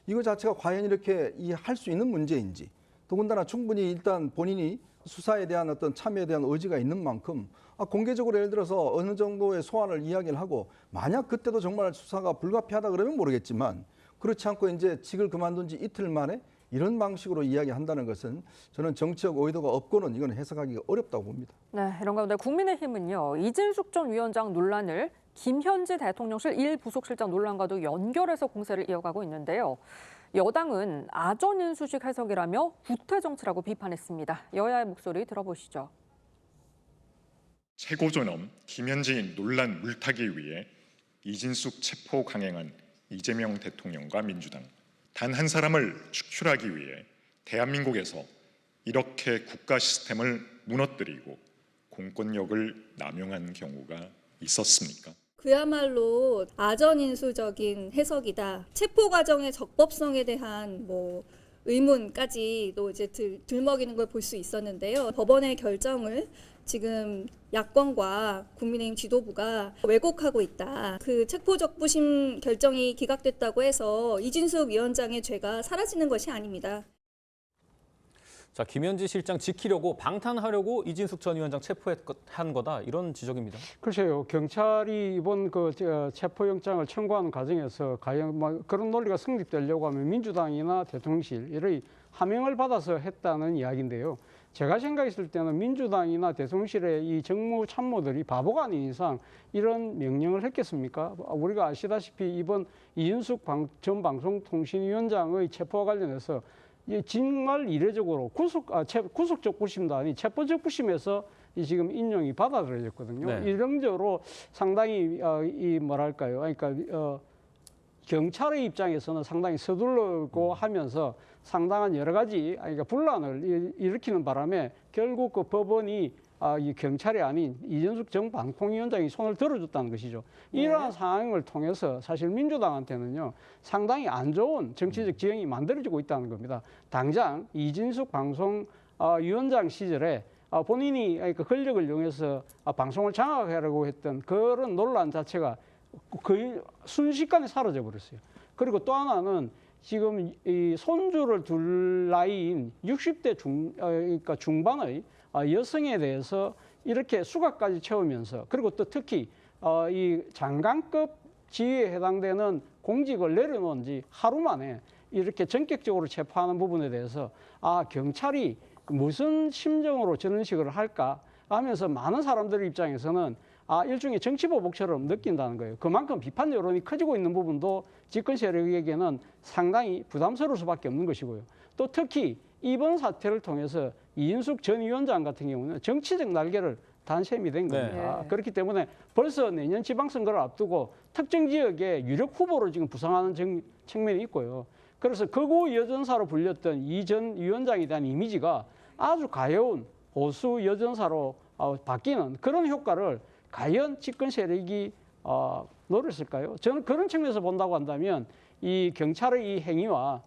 이거 자체가 과연 이렇게 할 수 있는 문제인지 더군다나 충분히 일단 본인이 수사에 대한 어떤 참여에 대한 의지가 있는 만큼 공개적으로 예를 들어서 어느 정도의 소환을 이야기를 하고 만약 그때도 정말 수사가 불가피하다 그러면 모르겠지만 그렇지 않고 이제 직을 그만둔 지 이틀 만에 이런 방식으로 이야기한다는 것은 저는 정치적 의도가 없고는 이건 해석하기가 어렵다고 봅니다. 네, 이런 가운데 국민의힘은요, 이진숙 전 위원장 논란을 김현지 대통령실 1부속실장 논란과도 연결해서 공세를 이어가고 있는데요. 여당은 아전인수식 해석이라며 구태 정치라고 비판했습니다. 여야의 목소리 들어보시죠. 최고존엄 김현지 논란 물타기 위해 이진숙 체포 강행한 이재명 대통령과 민주당 단 한 사람을 축출하기 위해 대한민국에서 이렇게 국가 시스템을 무너뜨리고 공권력을 남용한 경우가 있었습니까? 그야말로 아전인수적인 해석이다. 체포 과정의 적법성에 대한 의문까지도 이제 들먹이는 걸 볼 수 있었는데요. 법원의 결정을 지금 야권과 국민의힘 지도부가 왜곡하고 있다. 그 체포적부심 결정이 기각됐다고 해서 이진숙 위원장의 죄가 사라지는 것이 아닙니다. 자, 김현지 실장 지키려고 방탄하려고 이진숙 전 위원장 체포한 거다 이런 지적입니다. 글쎄요, 경찰이 이번 체포영장을 청구하는 과정에서 과연 그런 논리가 성립되려고 하면 민주당이나 대통령실 이런 하명을 받아서 했다는 이야기인데요. 제가 생각했을 때는 민주당이나 대통령실의 이 정무 참모들이 바보가 아닌 이상 이런 명령을 했겠습니까? 우리가 아시다시피 이번 이준숙 전 방송통신위원장의 체포와 관련해서 정말 이례적으로 구속적 부심도 아닌 체포적 부심에서 지금 인용이 받아들여졌거든요. 네. 이런 적으로 상당히 그러니까 경찰의 입장에서는 상당히 서둘르고 하면서 상당한 여러 가지 분란을 일으키는 바람에 결국 그 법원이 이 경찰이 아닌 이준숙 전 방통위원장이 손을 들어줬다는 것이죠. 이러한 상황을 통해서 사실 민주당한테는요 상당히 안 좋은 정치적 지형이 만들어지고 있다는 겁니다. 당장 이진숙 방송위원장 시절에 본인이 권력을 이용해서 방송을 장악하려고 했던 그런 논란 자체가 거의 순식간에 사라져 버렸어요. 그리고 또 하나는 지금 이 손주를 둘 나이인 60대 그러니까 중반의 여성에 대해서 이렇게 수갑까지 채우면서 그리고 또 특히 이 장관급 지위에 해당되는 공직을 내려놓은 지 하루 만에 이렇게 전격적으로 체포하는 부분에 대해서 경찰이 무슨 심정으로 저런 식으로 할까 하면서 많은 사람들 입장에서는 일종의 정치보복처럼 느낀다는 거예요. 그만큼 비판 여론이 커지고 있는 부분도 집권 세력에게는 상당히 부담스러울 수밖에 없는 것이고요. 또 특히 이번 사태를 통해서 이인숙 전 위원장 같은 경우는 정치적 날개를 단 셈이 된 겁니다. 네. 그렇기 때문에 벌써 내년 지방선거를 앞두고 특정 지역의 유력 후보로 지금 부상하는 측면이 있고요. 그래서 극우 여전사로 불렸던 이 전 위원장에 대한 이미지가 아주 가여운 보수 여전사로 바뀌는 그런 효과를 과연 집권 세력이 노렸을까요? 저는 그런 측면에서 본다고 한다면 이 경찰의 이 행위와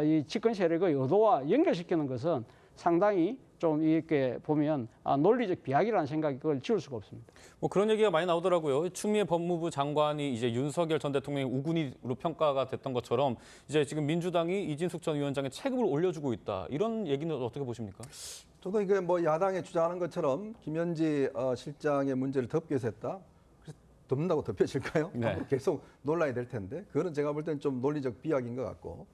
이 집권 세력의 의도와 연결시키는 것은 상당히 좀 이렇게 보면 논리적 비약이라는 생각이 그걸 지울 수가 없습니다. 뭐 그런 얘기가 많이 나오더라고요. 추미애 법무부 장관이 이제 윤석열 전 대통령의 우군이로 평가가 됐던 것처럼 이제 지금 민주당이 이진숙 전 위원장의 체급을 올려주고 있다. 이런 얘기는 어떻게 보십니까? 저도 이게 야당에 주장하는 것처럼 김현지 실장의 문제를 덮기 위해서 했다. 그래서 덮는다고 덮여질까요? 네. 계속 논란이 될 텐데 그거는 제가 볼 때는 좀 논리적 비약인 것 같고.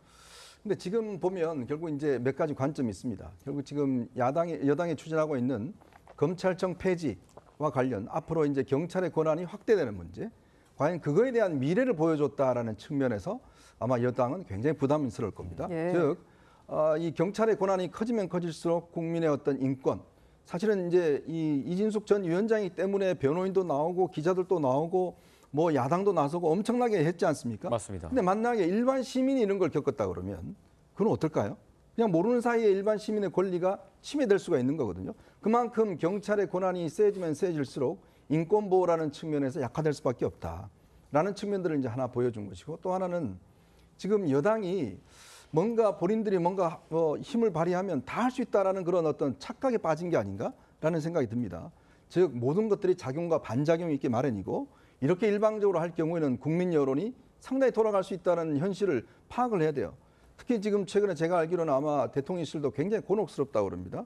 근데 지금 보면 결국 이제 몇 가지 관점이 있습니다. 결국 지금 여당이 추진하고 있는 검찰청 폐지와 관련 앞으로 이제 경찰의 권한이 확대되는 문제, 과연 그거에 대한 미래를 보여줬다라는 측면에서 아마 여당은 굉장히 부담스러울 겁니다. 즉, 이 경찰의 권한이 커지면 커질수록 국민의 어떤 인권, 사실은 이제 이 이진숙 전 위원장이기 때문에 변호인도 나오고 기자들도 나오고 야당도 나서고 엄청나게 했지 않습니까? 맞습니다. 근데 만약에 일반 시민이 이런 걸 겪었다 그러면 그건 어떨까요? 그냥 모르는 사이에 일반 시민의 권리가 침해될 수가 있는 거거든요. 그만큼 경찰의 권한이 세지면 세질수록 인권보호라는 측면에서 약화될 수밖에 없다라는 측면들을 이제 하나 보여준 것이고 또 하나는 지금 여당이 본인들이 힘을 발휘하면 다 할 수 있다라는 그런 어떤 착각에 빠진 게 아닌가라는 생각이 듭니다. 즉 모든 것들이 작용과 반작용이 있기 마련이고 이렇게 일방적으로 할 경우에는 국민 여론이 상당히 돌아갈 수 있다는 현실을 파악을 해야 돼요. 특히 지금 최근에 제가 알기로는 아마 대통령실도 굉장히 곤혹스럽다고 그럽니다.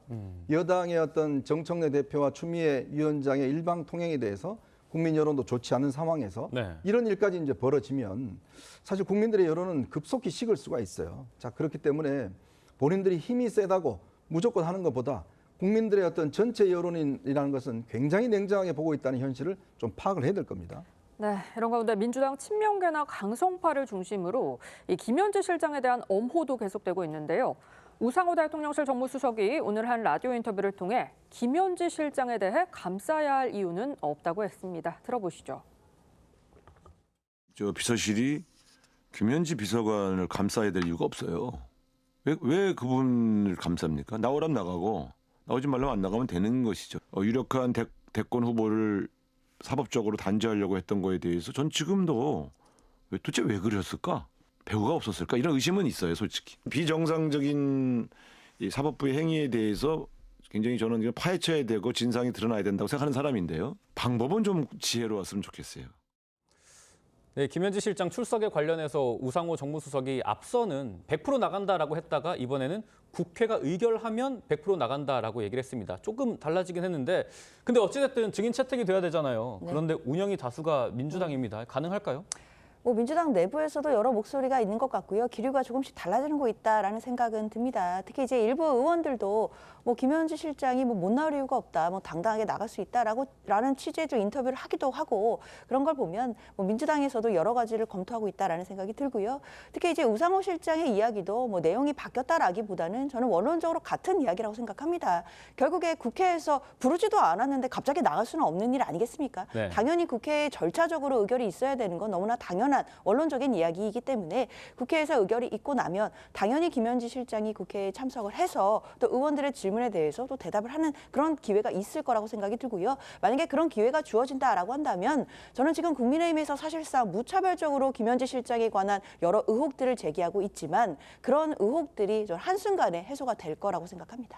여당의 어떤 정청래 대표와 추미애 위원장의 일방 통행에 대해서 국민 여론도 좋지 않은 상황에서 이런 일까지 이제 벌어지면 사실 국민들의 여론은 급속히 식을 수가 있어요. 자, 그렇기 때문에 본인들이 힘이 세다고 무조건 하는 것보다 국민들의 어떤 전체 여론이라는 것은 굉장히 냉정하게 보고 있다는 현실을 좀 파악을 해야 될 겁니다. 네, 이런 가운데 민주당 친명계나 강성파를 중심으로 이 김현지 실장에 대한 엄호도 계속되고 있는데요. 우상호 대통령실 정무수석이 오늘 한 라디오 인터뷰를 통해 김현지 실장에 대해 감싸야 할 이유는 없다고 했습니다. 들어보시죠. 저 비서실이 김현지 비서관을 감싸야 될 이유가 없어요. 왜 그분을 감쌉니까? 나오라면 나가고 나오지 말라면 안 나가면 되는 것이죠. 유력한 대권 후보를 사법적으로 단죄하려고 했던 거에 대해서 전 지금도 도대체 왜 그랬을까? 배우가 없었을까? 이런 의심은 있어요, 솔직히. 비정상적인 이 사법부의 행위에 대해서 굉장히 저는 파헤쳐야 되고 진상이 드러나야 된다고 생각하는 사람인데요. 방법은 좀 지혜로웠으면 좋겠어요. 네, 김현지 실장 출석에 관련해서 우상호 정무수석이 앞서는 100% 나간다라고 했다가 이번에는 국회가 의결하면 100% 나간다라고 얘기를 했습니다. 조금 달라지긴 했는데 근데 어찌됐든 증인 채택이 돼야 되잖아요. 그런데 운영이 다수가 민주당입니다. 가능할까요? 민주당 내부에서도 여러 목소리가 있는 것 같고요. 기류가 조금씩 달라지는 거 있다라는 생각은 듭니다. 특히 이제 일부 의원들도 김현지 실장이 못 나올 이유가 없다, 당당하게 나갈 수 있다라는 취지의 인터뷰를 하기도 하고 그런 걸 보면 민주당에서도 여러 가지를 검토하고 있다라는 생각이 들고요. 특히 이제 우상호 실장의 이야기도 내용이 바뀌었다라기보다는 저는 원론적으로 같은 이야기라고 생각합니다. 결국에 국회에서 부르지도 않았는데 갑자기 나갈 수는 없는 일 아니겠습니까? 네. 당연히 국회에 절차적으로 의결이 있어야 되는 건 너무나 당연한 원론적인 이야기이기 때문에 국회에서 의결이 있고 나면 당연히 김현지 실장이 국회에 참석을 해서 또 의원들의 질문에 대해서 또 대답을 하는 그런 기회가 있을 거라고 생각이 들고요. 만약에 그런 기회가 주어진다라고 한다면 저는 지금 국민의힘에서 사실상 무차별적으로 김현지 실장에 관한 여러 의혹들을 제기하고 있지만 그런 의혹들이 한순간에 해소가 될 거라고 생각합니다.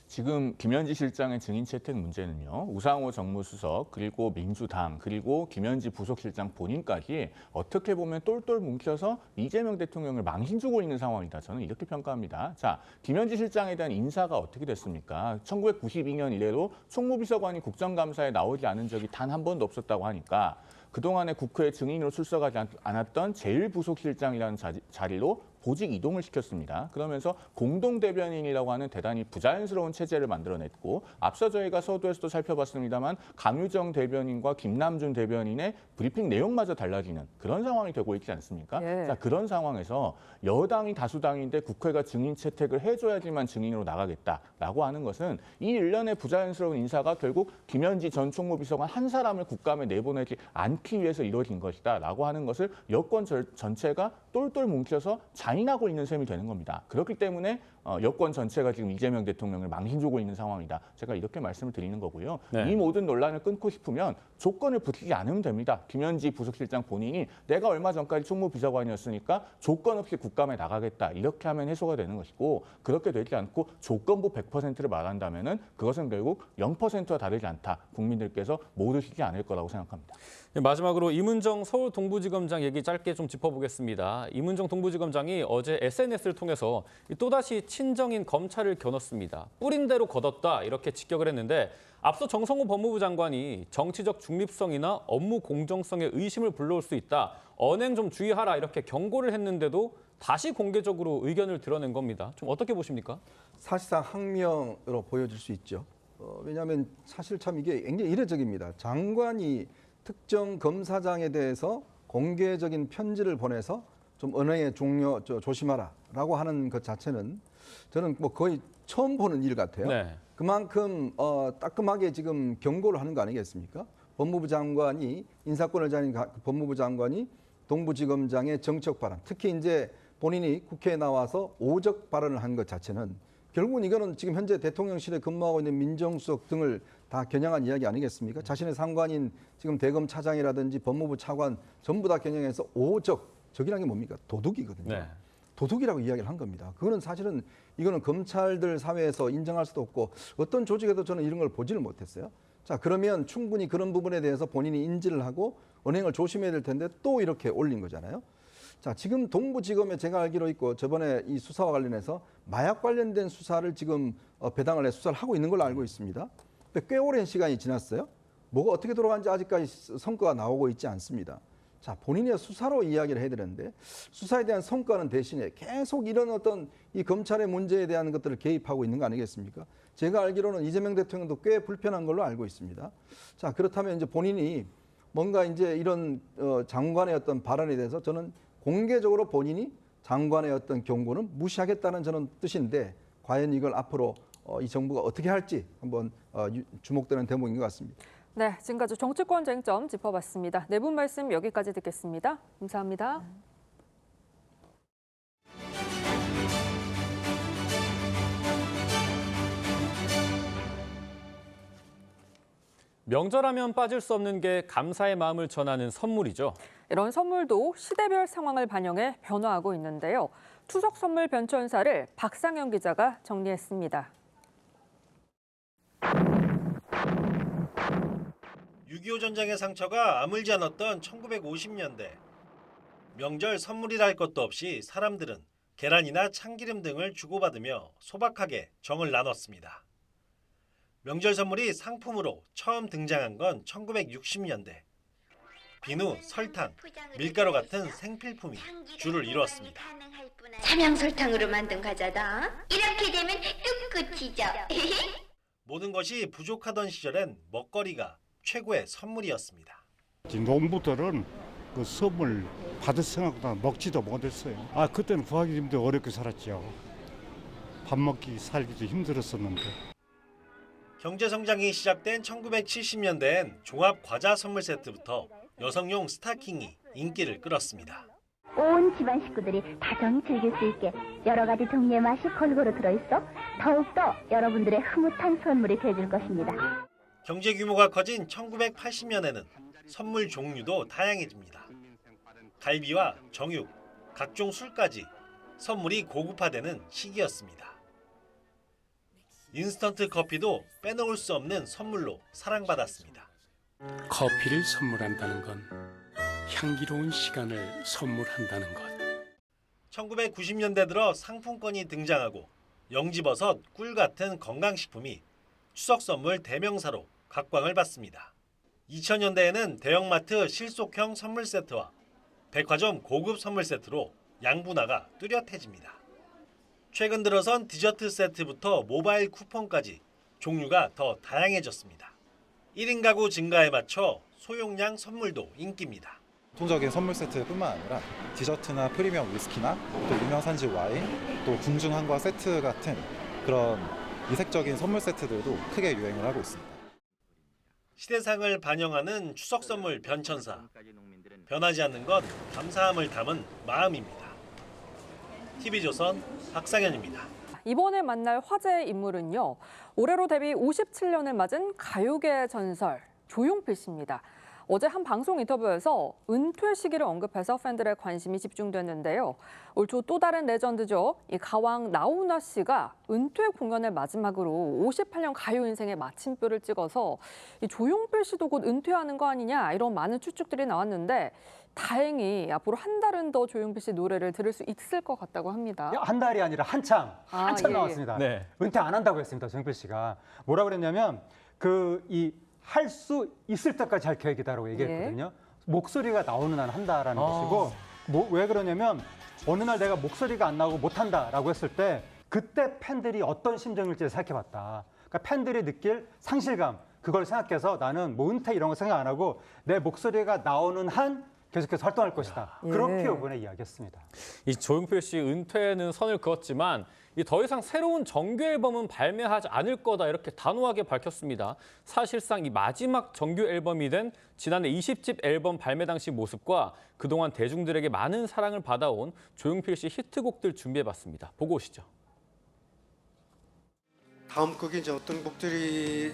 지금 김현지 실장의 증인 채택 문제는요. 우상호 정무수석 그리고 민주당 그리고 김현지 부속실장 본인까지 어떻게 보면 똘똘 뭉쳐서 이재명 대통령을 망신 주고 있는 상황이다. 저는 이렇게 평가합니다. 자, 김현지 실장에 대한 인사가 어떻게 됐습니까? 1992년 이래로 총무비서관이 국정감사에 나오지 않은 적이 단 한 번도 없었다고 하니까 그동안에 국회에 증인으로 출석하지 않았던 제1부속실장이라는 자리로 보직 이동을 시켰습니다. 그러면서 공동대변인이라고 하는 대단히 부자연스러운 체제를 만들어냈고 앞서 저희가 서두에서도 살펴봤습니다만 강유정 대변인과 김남준 대변인의 브리핑 내용마저 달라지는 그런 상황이 되고 있지 않습니까? 자, 그런 상황에서 여당이 다수당인데 국회가 증인 채택을 해줘야지만 증인으로 나가겠다라고 하는 것은 이 일련의 부자연스러운 인사가 결국 김현지 전 총무비서관 한 사람을 국감에 내보내지 않기 위해서 이루어진 것이다라고 하는 것을 여권 전체가 똘똘 뭉쳐서 잔인하고 있는 셈이 되는 겁니다. 그렇기 때문에 여권 전체가 지금 이재명 대통령을 망신 주고 있는 상황이다. 제가 이렇게 말씀을 드리는 거고요. 네. 이 모든 논란을 끊고 싶으면 조건을 붙이지 않으면 됩니다. 김현지 부속실장 본인이 내가 얼마 전까지 총무비서관이었으니까 조건 없이 국감에 나가겠다. 이렇게 하면 해소가 되는 것이고 그렇게 되지 않고 조건부 100%를 말한다면은 그것은 결국 0%와 다르지 않다. 국민들께서 모르시지 않을 거라고 생각합니다. 네, 마지막으로 이문정 서울 동부지검장 얘기 짧게 좀 짚어보겠습니다. 이문정 동부지검장이 어제 SNS를 통해서 또다시 친정인 검찰을 겨눴습니다. 뿌린 대로 걷었다 이렇게 직격을 했는데 앞서 정성호 법무부 장관이 정치적 중립성이나 업무 공정성에 의심을 불러올 수 있다. 언행 좀 주의하라 이렇게 경고를 했는데도 다시 공개적으로 의견을 드러낸 겁니다. 좀 어떻게 보십니까? 사실상 항명으로 보여질 수 있죠. 왜냐하면 사실 참 이게 굉장히 이례적입니다. 장관이 특정 검사장에 대해서 공개적인 편지를 보내서 좀 언행에 조심하라라고 하는 것 자체는 저는 거의 처음 보는 일 같아요. 네. 그만큼 따끔하게 지금 경고를 하는 거 아니겠습니까? 법무부 장관이 인사권을 지닌 법무부 장관이 동부지검장의 정책 발언, 특히 이제 본인이 국회에 나와서 오적 발언을 한 것 자체는 결국은 이거는 지금 현재 대통령실에 근무하고 있는 민정수석 등을 다 겨냥한 이야기 아니겠습니까? 자신의 상관인 지금 대검 차장이라든지 법무부 차관 전부 다 겨냥해서 적이라는 게 뭡니까? 도둑이거든요. 네. 도둑이라고 이야기를 한 겁니다. 그거는 사실은 이거는 검찰들 사회에서 인정할 수도 없고 어떤 조직에도 저는 이런 걸 보지를 못했어요. 자, 그러면 충분히 그런 부분에 대해서 본인이 인지를 하고 언행을 조심해야 될 텐데 또 이렇게 올린 거잖아요. 자, 지금 동부지검에 제가 알기로 있고 저번에 이 수사와 관련해서 마약 관련된 수사를 지금 배당을 해 수사를 하고 있는 걸로 알고 있습니다. 근데 꽤 오랜 시간이 지났어요. 뭐가 어떻게 돌아가는지 아직까지 성과가 나오고 있지 않습니다. 자, 본인의 수사로 이야기를 해야 되는데 수사에 대한 성과는 대신에 계속 이런 어떤 이 검찰의 문제에 대한 것들을 개입하고 있는 거 아니겠습니까? 제가 알기로는 이재명 대통령도 꽤 불편한 걸로 알고 있습니다. 자, 그렇다면 이제 본인이 뭔가 이제 이런 장관의 어떤 발언에 대해서 저는 공개적으로 본인이 장관의 어떤 경고는 무시하겠다는 저는 뜻인데 과연 이걸 앞으로 이 정부가 어떻게 할지 한번 주목되는 대목인 것 같습니다. 네, 지금까지 정치권 쟁점 짚어봤습니다. 네 분 말씀 여기까지 듣겠습니다. 감사합니다. 명절하면 빠질 수 없는 게 감사의 마음을 전하는 선물이죠. 이런 선물도 시대별 상황을 반영해 변화하고 있는데요. 추석 선물 변천사를 박상현 기자가 정리했습니다. 6.25 전쟁의 상처가 아물지 않았던 1950년대. 명절 선물이라 할 것도 없이 사람들은 계란이나 참기름 등을 주고받으며 소박하게 정을 나눴습니다. 명절 선물이 상품으로 처음 등장한 건 1960년대. 비누, 설탕, 밀가루 같은 생필품이 주를 이루었습니다. 삼양설탕으로 만든 과자다. 이렇게 되면 뚝 끝이죠. 모든 것이 부족하던 시절엔 먹거리가 최고의 선물이었습니다. 농부들은 그 선물 받을 생각보다 먹지도 못했어요. 그때는 구하기 힘들고 어렵게 살았죠. 밥 먹기 살기도 힘들었었는데. 경제 성장이 시작된 1970년대엔 종합 과자 선물 세트부터 여성용 스타킹이 인기를 끌었습니다. 온 집안 식구들이 다정히 즐길 수 있게 여러 가지 종류의 맛이 골고루 들어있어 더욱더 여러분들의 흐뭇한 선물이 되줄 것입니다. 경제 규모가 커진 1980년에는 선물 종류도 다양해집니다. 갈비와 정육, 각종 술까지 선물이 고급화되는 시기였습니다. 인스턴트 커피도 빼놓을 수 없는 선물로 사랑받았습니다. 커피를 선물한다는 건 향기로운 시간을 선물한다는 것. 1990년대 들어 상품권이 등장하고 영지버섯, 꿀 같은 건강식품이 추석 선물 대명사로 각광을 받습니다. 2000년대에는 대형마트 실속형 선물 세트와 백화점 고급 선물 세트로 양분화가 뚜렷해집니다. 최근 들어선 디저트 세트부터 모바일 쿠폰까지 종류가 더 다양해졌습니다. 1인 가구 증가에 맞춰 소용량 선물도 인기입니다. 통적인 선물 세트뿐만 아니라 디저트나 프리미엄 위스키나 또 유명 산지 와인, 또 궁중 한과 세트 같은 그런 이색적인 선물 세트들도 크게 유행을 하고 있습니다. 시대상을 반영하는 추석 선물 변천사. 변하지 않는 건 감사함을 담은 마음입니다. TV조선 박상현입니다. 이번에 만날 화제의 인물은요. 올해로 데뷔 57년을 맞은 가요계의 전설 조용필 씨입니다. 어제 한 방송 인터뷰에서 은퇴 시기를 언급해서 팬들의 관심이 집중됐는데요. 올 초 또 다른 레전드죠. 이 가왕 나훈아 씨가 은퇴 공연을 마지막으로 58년 가요 인생의 마침표를 찍어서 이 조용필 씨도 곧 은퇴하는 거 아니냐 이런 많은 추측들이 나왔는데 다행히 앞으로 한 달은 더 조용필 씨 노래를 들을 수 있을 것 같다고 합니다. 한 달이 아니라 한참 예, 나왔습니다. 네. 은퇴 안 한다고 했습니다. 조용필 씨가. 뭐라 그랬냐면 할 수 있을 때까지 할 계획이다라고 얘기했거든요. 목소리가 나오는 한 한다라는 것이고 왜 그러냐면 어느 날 내가 목소리가 안 나오고 못한다라고 했을 때 그때 팬들이 어떤 심정일지 생각해봤다. 그러니까 팬들이 느낄 상실감 그걸 생각해서 나는 뭐 은퇴 이런 거 생각 안 하고 내 목소리가 나오는 한 계속해서 활동할 것이다. 그렇게 이번에 이야기했습니다. 이 조용필 씨 은퇴는 선을 그었지만 더 이상 새로운 정규 앨범은 발매하지 않을 거다 이렇게 단호하게 밝혔습니다. 사실상 이 마지막 정규 앨범이 된 지난해 20집 앨범 발매 당시 모습과 그동안 대중들에게 많은 사랑을 받아온 조용필 씨 히트곡들 준비해봤습니다. 보고 오시죠. 다음 곡이 이제 어떤 곡들이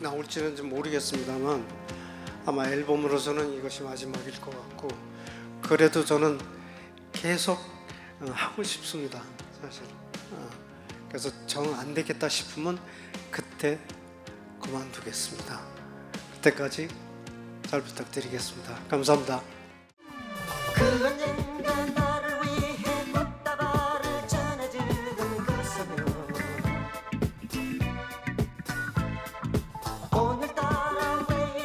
나올지는 좀 모르겠습니다만 아마 앨범으로서는 이것이 마지막일 것 같고 그래도 저는 계속 하고 싶습니다. 사실. 그래서 정 안 되겠다 싶으면 그때 그만두겠습니다. 그때까지 잘 부탁드리겠습니다. 감사합니다. 오늘따라 왜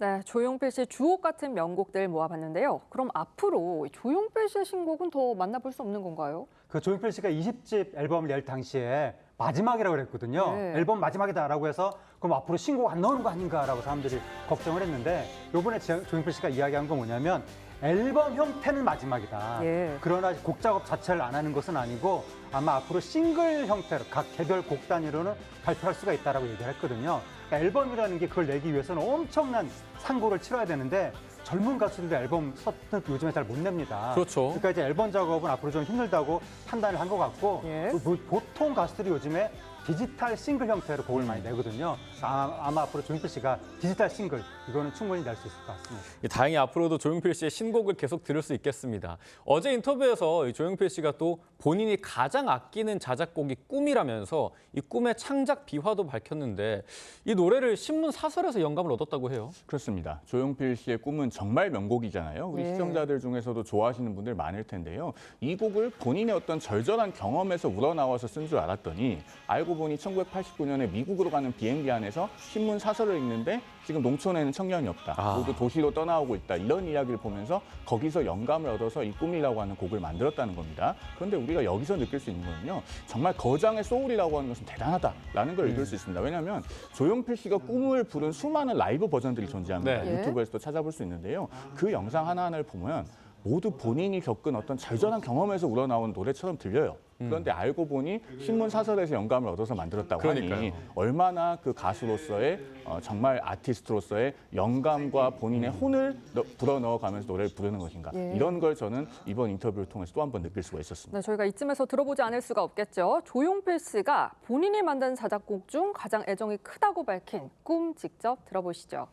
네, 조용필 씨 주옥 같은 명곡들 모아봤는데요. 그럼 앞으로 조용필 씨의 신곡은 더 만나볼 수 없는 건가요? 그 조용필 씨가 20집 앨범을 낼 당시에 마지막이라고 그랬거든요. 네. 앨범 마지막이다라고 해서 그럼 앞으로 신곡 안 나오는 거 아닌가라고 사람들이 걱정을 했는데 요번에 조용필 씨가 이야기한 건 뭐냐면 앨범 형태는 마지막이다. 예. 그러나 곡 작업 자체를 안 하는 것은 아니고 아마 앞으로 싱글 형태로 각 개별 곡 단위로는 발표할 수가 있다라고 얘기를 했거든요. 그러니까 앨범이라는 게 그걸 내기 위해서는 엄청난 상고를 치러야 되는데 젊은 가수들도 앨범 서툰 요즘에 잘 못 냅니다. 그렇죠. 그러니까 이제 앨범 작업은 앞으로 좀 힘들다고 판단을 한 것 같고 예. 보통 가수들이 요즘에 디지털 싱글 형태로 곡을 많이 내거든요. 아마 앞으로 조용필 씨가 디지털 싱글 이거는 충분히 낼 수 있을 것 같습니다. 다행히 앞으로도 조용필 씨의 신곡을 계속 들을 수 있겠습니다. 어제 인터뷰에서 조용필 씨가 또 본인이 가장 아끼는 자작곡이 꿈이라면서 이 꿈의 창작 비화도 밝혔는데 이 노래를 신문 사설에서 영감을 얻었다고 해요. 그렇습니다. 조용필 씨의 꿈은 정말 명곡이잖아요. 우리 네. 시청자들 중에서도 좋아하시는 분들 많을 텐데요. 이 곡을 본인의 어떤 절절한 경험에서 우러나와서 쓴 줄 알았더니 알고 보니 1989년에 미국으로 가는 비행기 안에서 신문 사설을 읽는데 지금 농촌에는 청년이 없다. 모두 도시로 떠나오고 있다. 이런 이야기를 보면서 거기서 영감을 얻어서 이 꿈이라고 하는 곡을 만들었다는 겁니다. 그런데 우리가 여기서 느낄 수 있는 거는요. 정말 거장의 소울이라고 하는 것은 대단하다라는 걸 읽을 수 있습니다. 왜냐하면 조용필 씨가 꿈을 부른 수많은 라이브 버전들이 존재합니다. 네. 유튜브에서도 찾아볼 수 있는데요. 그 영상 하나하나를 보면 모두 본인이 겪은 어떤 절절한 경험에서 우러나온 노래처럼 들려요. 그런데 알고 보니 신문 사설에서 영감을 얻어서 만들었다고 하니 그러니까요. 얼마나 그 가수로서의 정말 아티스트로서의 영감과 본인의 혼을 불어넣어가면서 노래를 부르는 것인가. 예. 이런 걸 저는 이번 인터뷰를 통해서 또 한 번 느낄 수가 있었습니다. 네, 저희가 이쯤에서 들어보지 않을 수가 없겠죠. 조용필 씨가 본인이 만든 자작곡 중 가장 애정이 크다고 밝힌 꿈 직접 들어보시죠.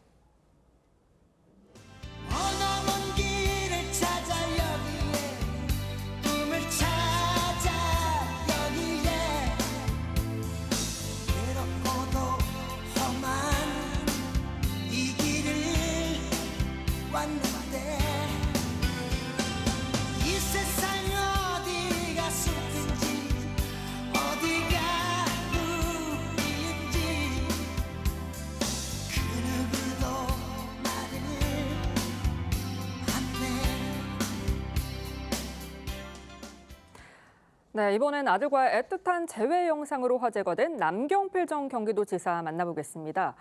네, 이번엔 아들과의 애틋한 재회 영상으로 화제가 된 남경필 전 경기도지사 만나보겠습니다.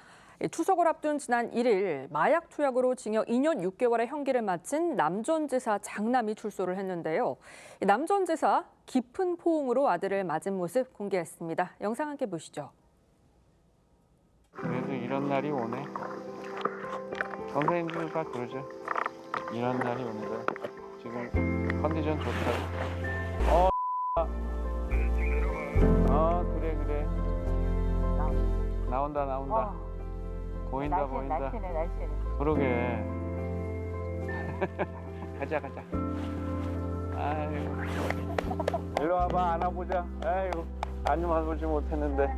추석을 앞둔 지난 1일 마약 투약으로 징역 2년 6개월의 형기를 마친 남 전 지사 장남이 출소를 했는데요. 남 전 지사 깊은 포옹으로 아들을 맞은 모습 공개했습니다. 영상 함께 보시죠. 그래도 이런 날이 오네. 선생님들과 그러죠. 이런 날이 오는 거야. 지금 컨디션 좋다. 그래. 나온다. 보인다. 날씨네. 그러게. 가자. 아이고. 일로 와봐, 안아보자. 아이고, 안아보지 못했는데.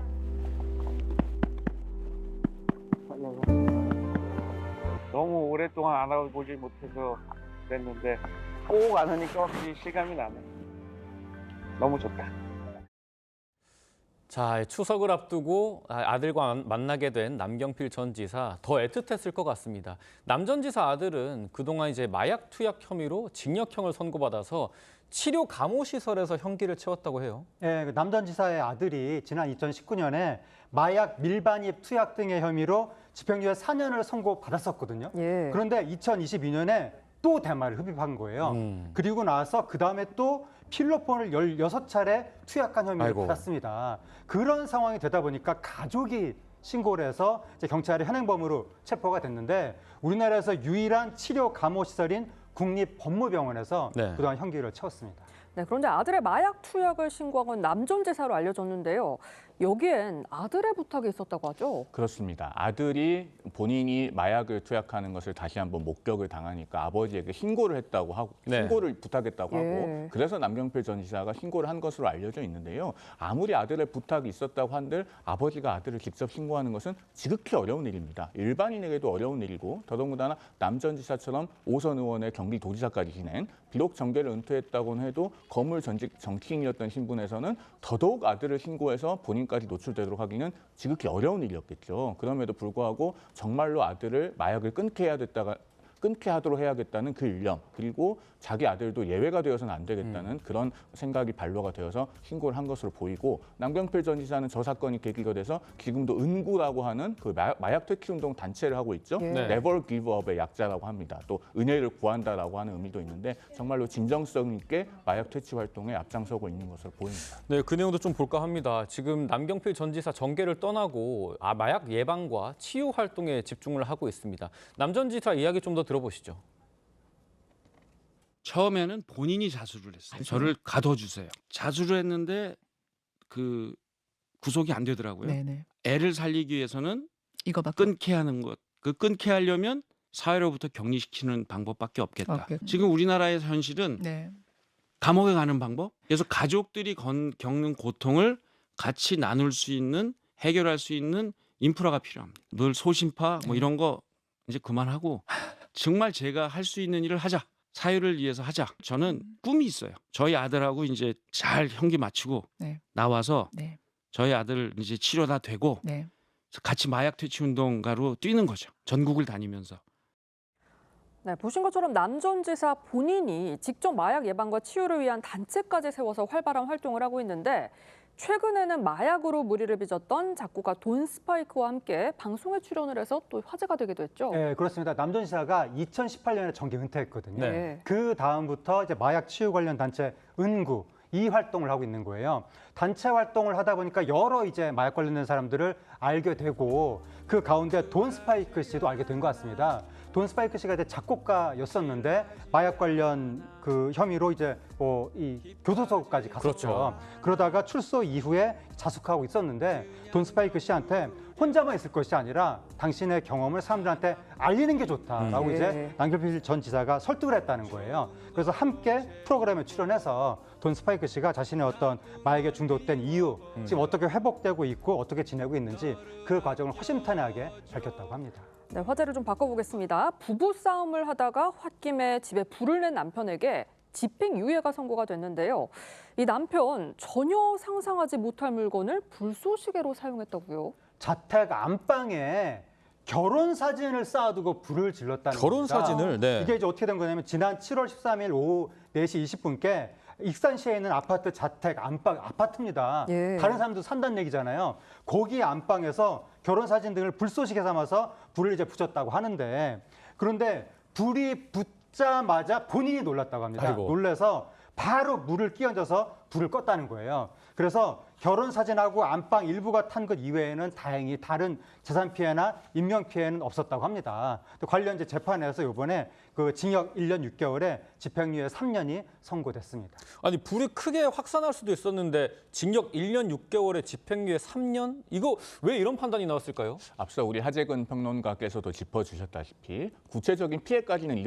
너무 오랫동안 안아보지 못해서 그랬는데 꼭 안으니까 확실히 실감이 나네. 너무 좋다. 자, 추석을 앞두고 아들과 만나게 된 남경필 전 지사 더 애틋했을 것 같습니다. 남 전 지사 아들은 그동안 이제 마약 투약 혐의로 징역형을 선고받아서 치료 감호 시설에서 형기를 채웠다고 해요. 네, 남 전 지사의 아들이 지난 2019년에 마약 밀반입 투약 등의 혐의로 집행유예 4년을 선고받았었거든요. 예. 그런데 2022년에 또 대마를 흡입한 거예요. 그리고 나서 그다음에 또 필로폰을 16차례 투약한 혐의를 아이고. 받았습니다. 그런 상황이 되다 보니까 가족이 신고를 해서 이제 경찰이 현행범으로 체포가 됐는데 우리나라에서 유일한 치료 감호 시설인 국립법무병원에서 네. 그동안 형기를 채웠습니다. 네, 그런데 아들의 마약 투약을 신고한 건 남 전 지사로 알려졌는데요. 여기엔 아들의 부탁이 있었다고 하죠? 그렇습니다. 아들이 본인이 마약을 투약하는 것을 다시 한번 목격을 당하니까 아버지에게 신고를 했다고 하고 네. 신고를 부탁했다고 예. 하고 그래서 남경필 전 지사가 신고를 한 것으로 알려져 있는데요. 아무리 아들의 부탁이 있었다고 한들 아버지가 아들을 직접 신고하는 것은 지극히 어려운 일입니다. 일반인에게도 어려운 일이고 더더군다나 남 전 지사처럼 5선 의원의 경기도지사까지 지낸 비록 정계를 은퇴했다고는 해도 거물 전직 정치인이었던 신분에서는 더더욱 아들을 신고해서 본인 본인까지 노출되도록 하기는 지극히 어려운 일이었겠죠. 그럼에도 불구하고 정말로 아들을 마약을 끊게 하도록 해야겠다는 그 일념, 그리고 자기 아들도 예외가 되어서는 안 되겠다는 그런 생각이 반로가 되어서 신고를 한 것으로 보이고, 남경필 전 지사는 저 사건이 계기가 돼서 지금도 은구라고 하는 그 마약 퇴치 운동 단체를 하고 있죠. Never Give Up의 약자라고 합니다. 또 은혜를 구한다라고 하는 의미도 있는데 정말로 진정성 있게 마약 퇴치 활동에 앞장서고 있는 것으로 보입니다. 네, 그 내용도 좀 볼까 합니다. 지금 남경필 전 지사 정계를 떠나고 마약 예방과 치유 활동에 집중을 하고 있습니다. 남 전 지사 이야기 좀 더 들어보시죠. 처음에는 본인이 자수를 했어요. 저를 가둬주세요. 자수를 했는데 그 구속이 안 되더라고요. 네네. 애를 살리기 위해서는 이거밖에 끊게 하는 것. 그 끊게 하려면 사회로부터 격리시키는 방법밖에 없겠다. 지금 우리나라의 현실은 감옥에 가는 방법. 그래서 가족들이 겪는 고통을 같이 나눌 수 있는, 해결할 수 있는 인프라가 필요합니다. 늘 소심파 뭐 이런 거 이제 그만하고 정말 제가 할 수 있는 일을 하자. 사회를 위해서 하자. 저는 꿈이 있어요. 저희 아들하고 이제 잘 형기 마치고 나와서 저희 아들 이제 치료 다 되고 같이 마약 퇴치 운동가로 뛰는 거죠. 전국을 다니면서. 네, 보신 것처럼 남 전 지사 본인이 직접 마약 예방과 치유를 위한 단체까지 세워서 활발한 활동을 하고 있는데, 최근에는 마약으로 무리를 빚었던 작곡가 돈 스파이크와 함께 방송에 출연을 해서 또 화제가 되기도 했죠. 네, 그렇습니다. 남 전 지사가 2018년에 정계 은퇴했거든요. 네. 그 다음부터 이제 마약 치유 관련 단체 은구 이 활동을 하고 있는 거예요. 단체 활동을 하다 보니까 여러 이제 마약 관련된 사람들을 알게 되고, 그 가운데 돈 스파이크 씨도 알게 된 것 같습니다. 돈 스파이크 씨가 이제 작곡가였었는데 마약 관련 그 혐의로 이제 이 교도소까지 갔었죠. 그러다가 출소 이후에 자숙하고 있었는데, 돈 스파이크 씨한테 혼자만 있을 것이 아니라 당신의 경험을 사람들한테 알리는 게 좋다라고 이제 남경필 전 지사가 설득을 했다는 거예요. 그래서 함께 프로그램에 출연해서 돈 스파이크 씨가 자신의 어떤 마약에 중독된 이유, 지금 어떻게 회복되고 있고 어떻게 지내고 있는지 그 과정을 허심탄회하게 밝혔다고 합니다. 네, 화제를 좀 바꿔보겠습니다. 부부 싸움을 하다가 홧김에 집에 불을 낸 남편에게 집행유예가 선고가 됐는데요. 이 남편 전혀 상상하지 못할 물건을 불쏘시개로 사용했다고요. 자택 안방에 결혼 사진을 쌓아두고 불을 질렀다는 결혼 겁니다. 사진을? 네. 이게 이제 어떻게 된 거냐면 지난 7월 13일 오후 4시 20분께 익산시에 있는 아파트 자택 안방, 아파트입니다. 다른 사람도 산다는 얘기잖아요. 거기 안방에서 결혼 사진 등을 불쏘시개 삼아서 불을 이제 붙였다고 하는데, 그런데 불이 붙자마자 본인이 놀랐다고 합니다. 아이고. 놀라서 바로 물을 끼얹어서 불을 껐다는 거예요. 그래서 결혼 사진하고 안방 일부가 탄 것 이외에는 다행히 다른 재산 피해나 인명 피해는 없었다고 합니다. 또 관련 이제 재판에서 이번에 그 징역 1년 6개월에 집행유예 3년이 선고됐습니다. 아니, 불이 크게 확산할 수도 있었는데 징역 1년 6개월에 집행유예 3년? 이거 왜 이런 판단이 나왔을까요? 앞서 우리 하재근 평론가께서도 짚어주셨다시피 구체적인 피해까지는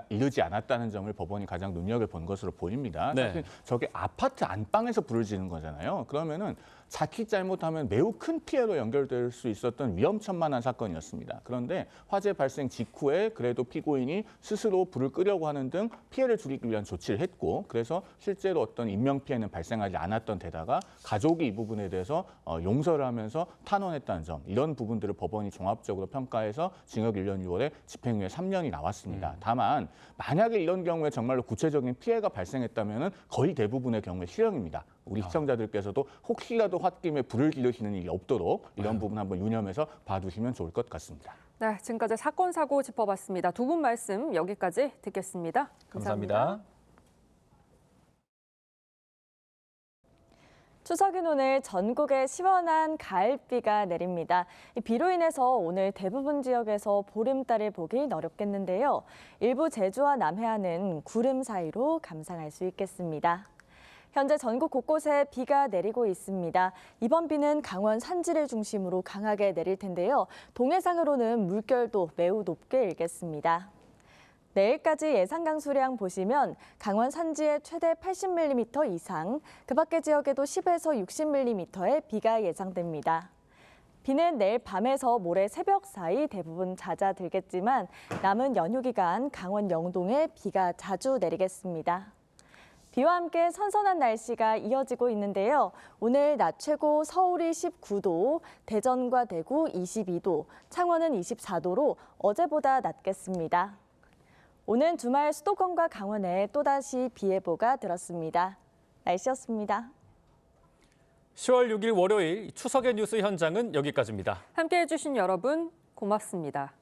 이르지 않았다는 점을 법원이 가장 눈여겨본 것으로 보입니다. 사실 저게 아파트 안방에서 불을 지는 거잖아요. 그러면은 자칫 잘못하면 매우 큰 피해로 연결될 수 있었던 위험천만한 사건이었습니다. 그런데 화재 발생 직후에 그래도 피고인이 스스로 불을 끄려고 하는 등 피해를 줄이기 위한 조치를 했고, 그래서 실제로 어떤 인명 피해는 발생하지 않았던 데다가 가족이 이 부분에 대해서 용서를 하면서 탄원했다는 점, 이런 부분들을 법원이 종합적으로 평가해서 징역 1년 6월에 집행유예 3년이 나왔습니다. 다만 만약에 이런 경우에 정말로 구체적인 피해가 발생했다면 거의 대부분의 경우에 실형입니다. 우리 시청자들께서도 혹시라도 홧김에 불을 지르시는 일이 없도록 이런 부분 한번 유념해서 봐두시면 좋을 것 같습니다. 네, 지금까지 사건 사고 짚어봤습니다. 두 분 말씀 여기까지 듣겠습니다. 감사합니다. 추석인 오늘 전국에 시원한 가을비가 내립니다. 비로 인해서 오늘 대부분 지역에서 보름달을 보기 어렵겠는데요. 일부 제주와 남해안은 구름 사이로 감상할 수 있겠습니다. 현재 전국 곳곳에 비가 내리고 있습니다. 이번 비는 강원 산지를 중심으로 강하게 내릴 텐데요. 동해상으로는 물결도 매우 높게 일겠습니다. 내일까지 예상 강수량 보시면 강원 산지에 최대 80mm 이상, 그 밖의 지역에도 10에서 60mm의 비가 예상됩니다. 비는 내일 밤에서 모레 새벽 사이 대부분 잦아들겠지만 남은 연휴 기간 강원 영동에 비가 자주 내리겠습니다. 비와 함께 선선한 날씨가 이어지고 있는데요. 오늘 낮 최고 서울이 19도, 대전과 대구 22도, 창원은 24도로 어제보다 낮겠습니다. 오는 주말 수도권과 강원에 또다시 비 예보가 들었습니다. 날씨였습니다. 10월 6일 월요일 추석의 뉴스 현장은 여기까지입니다. 함께해 주신 여러분 고맙습니다.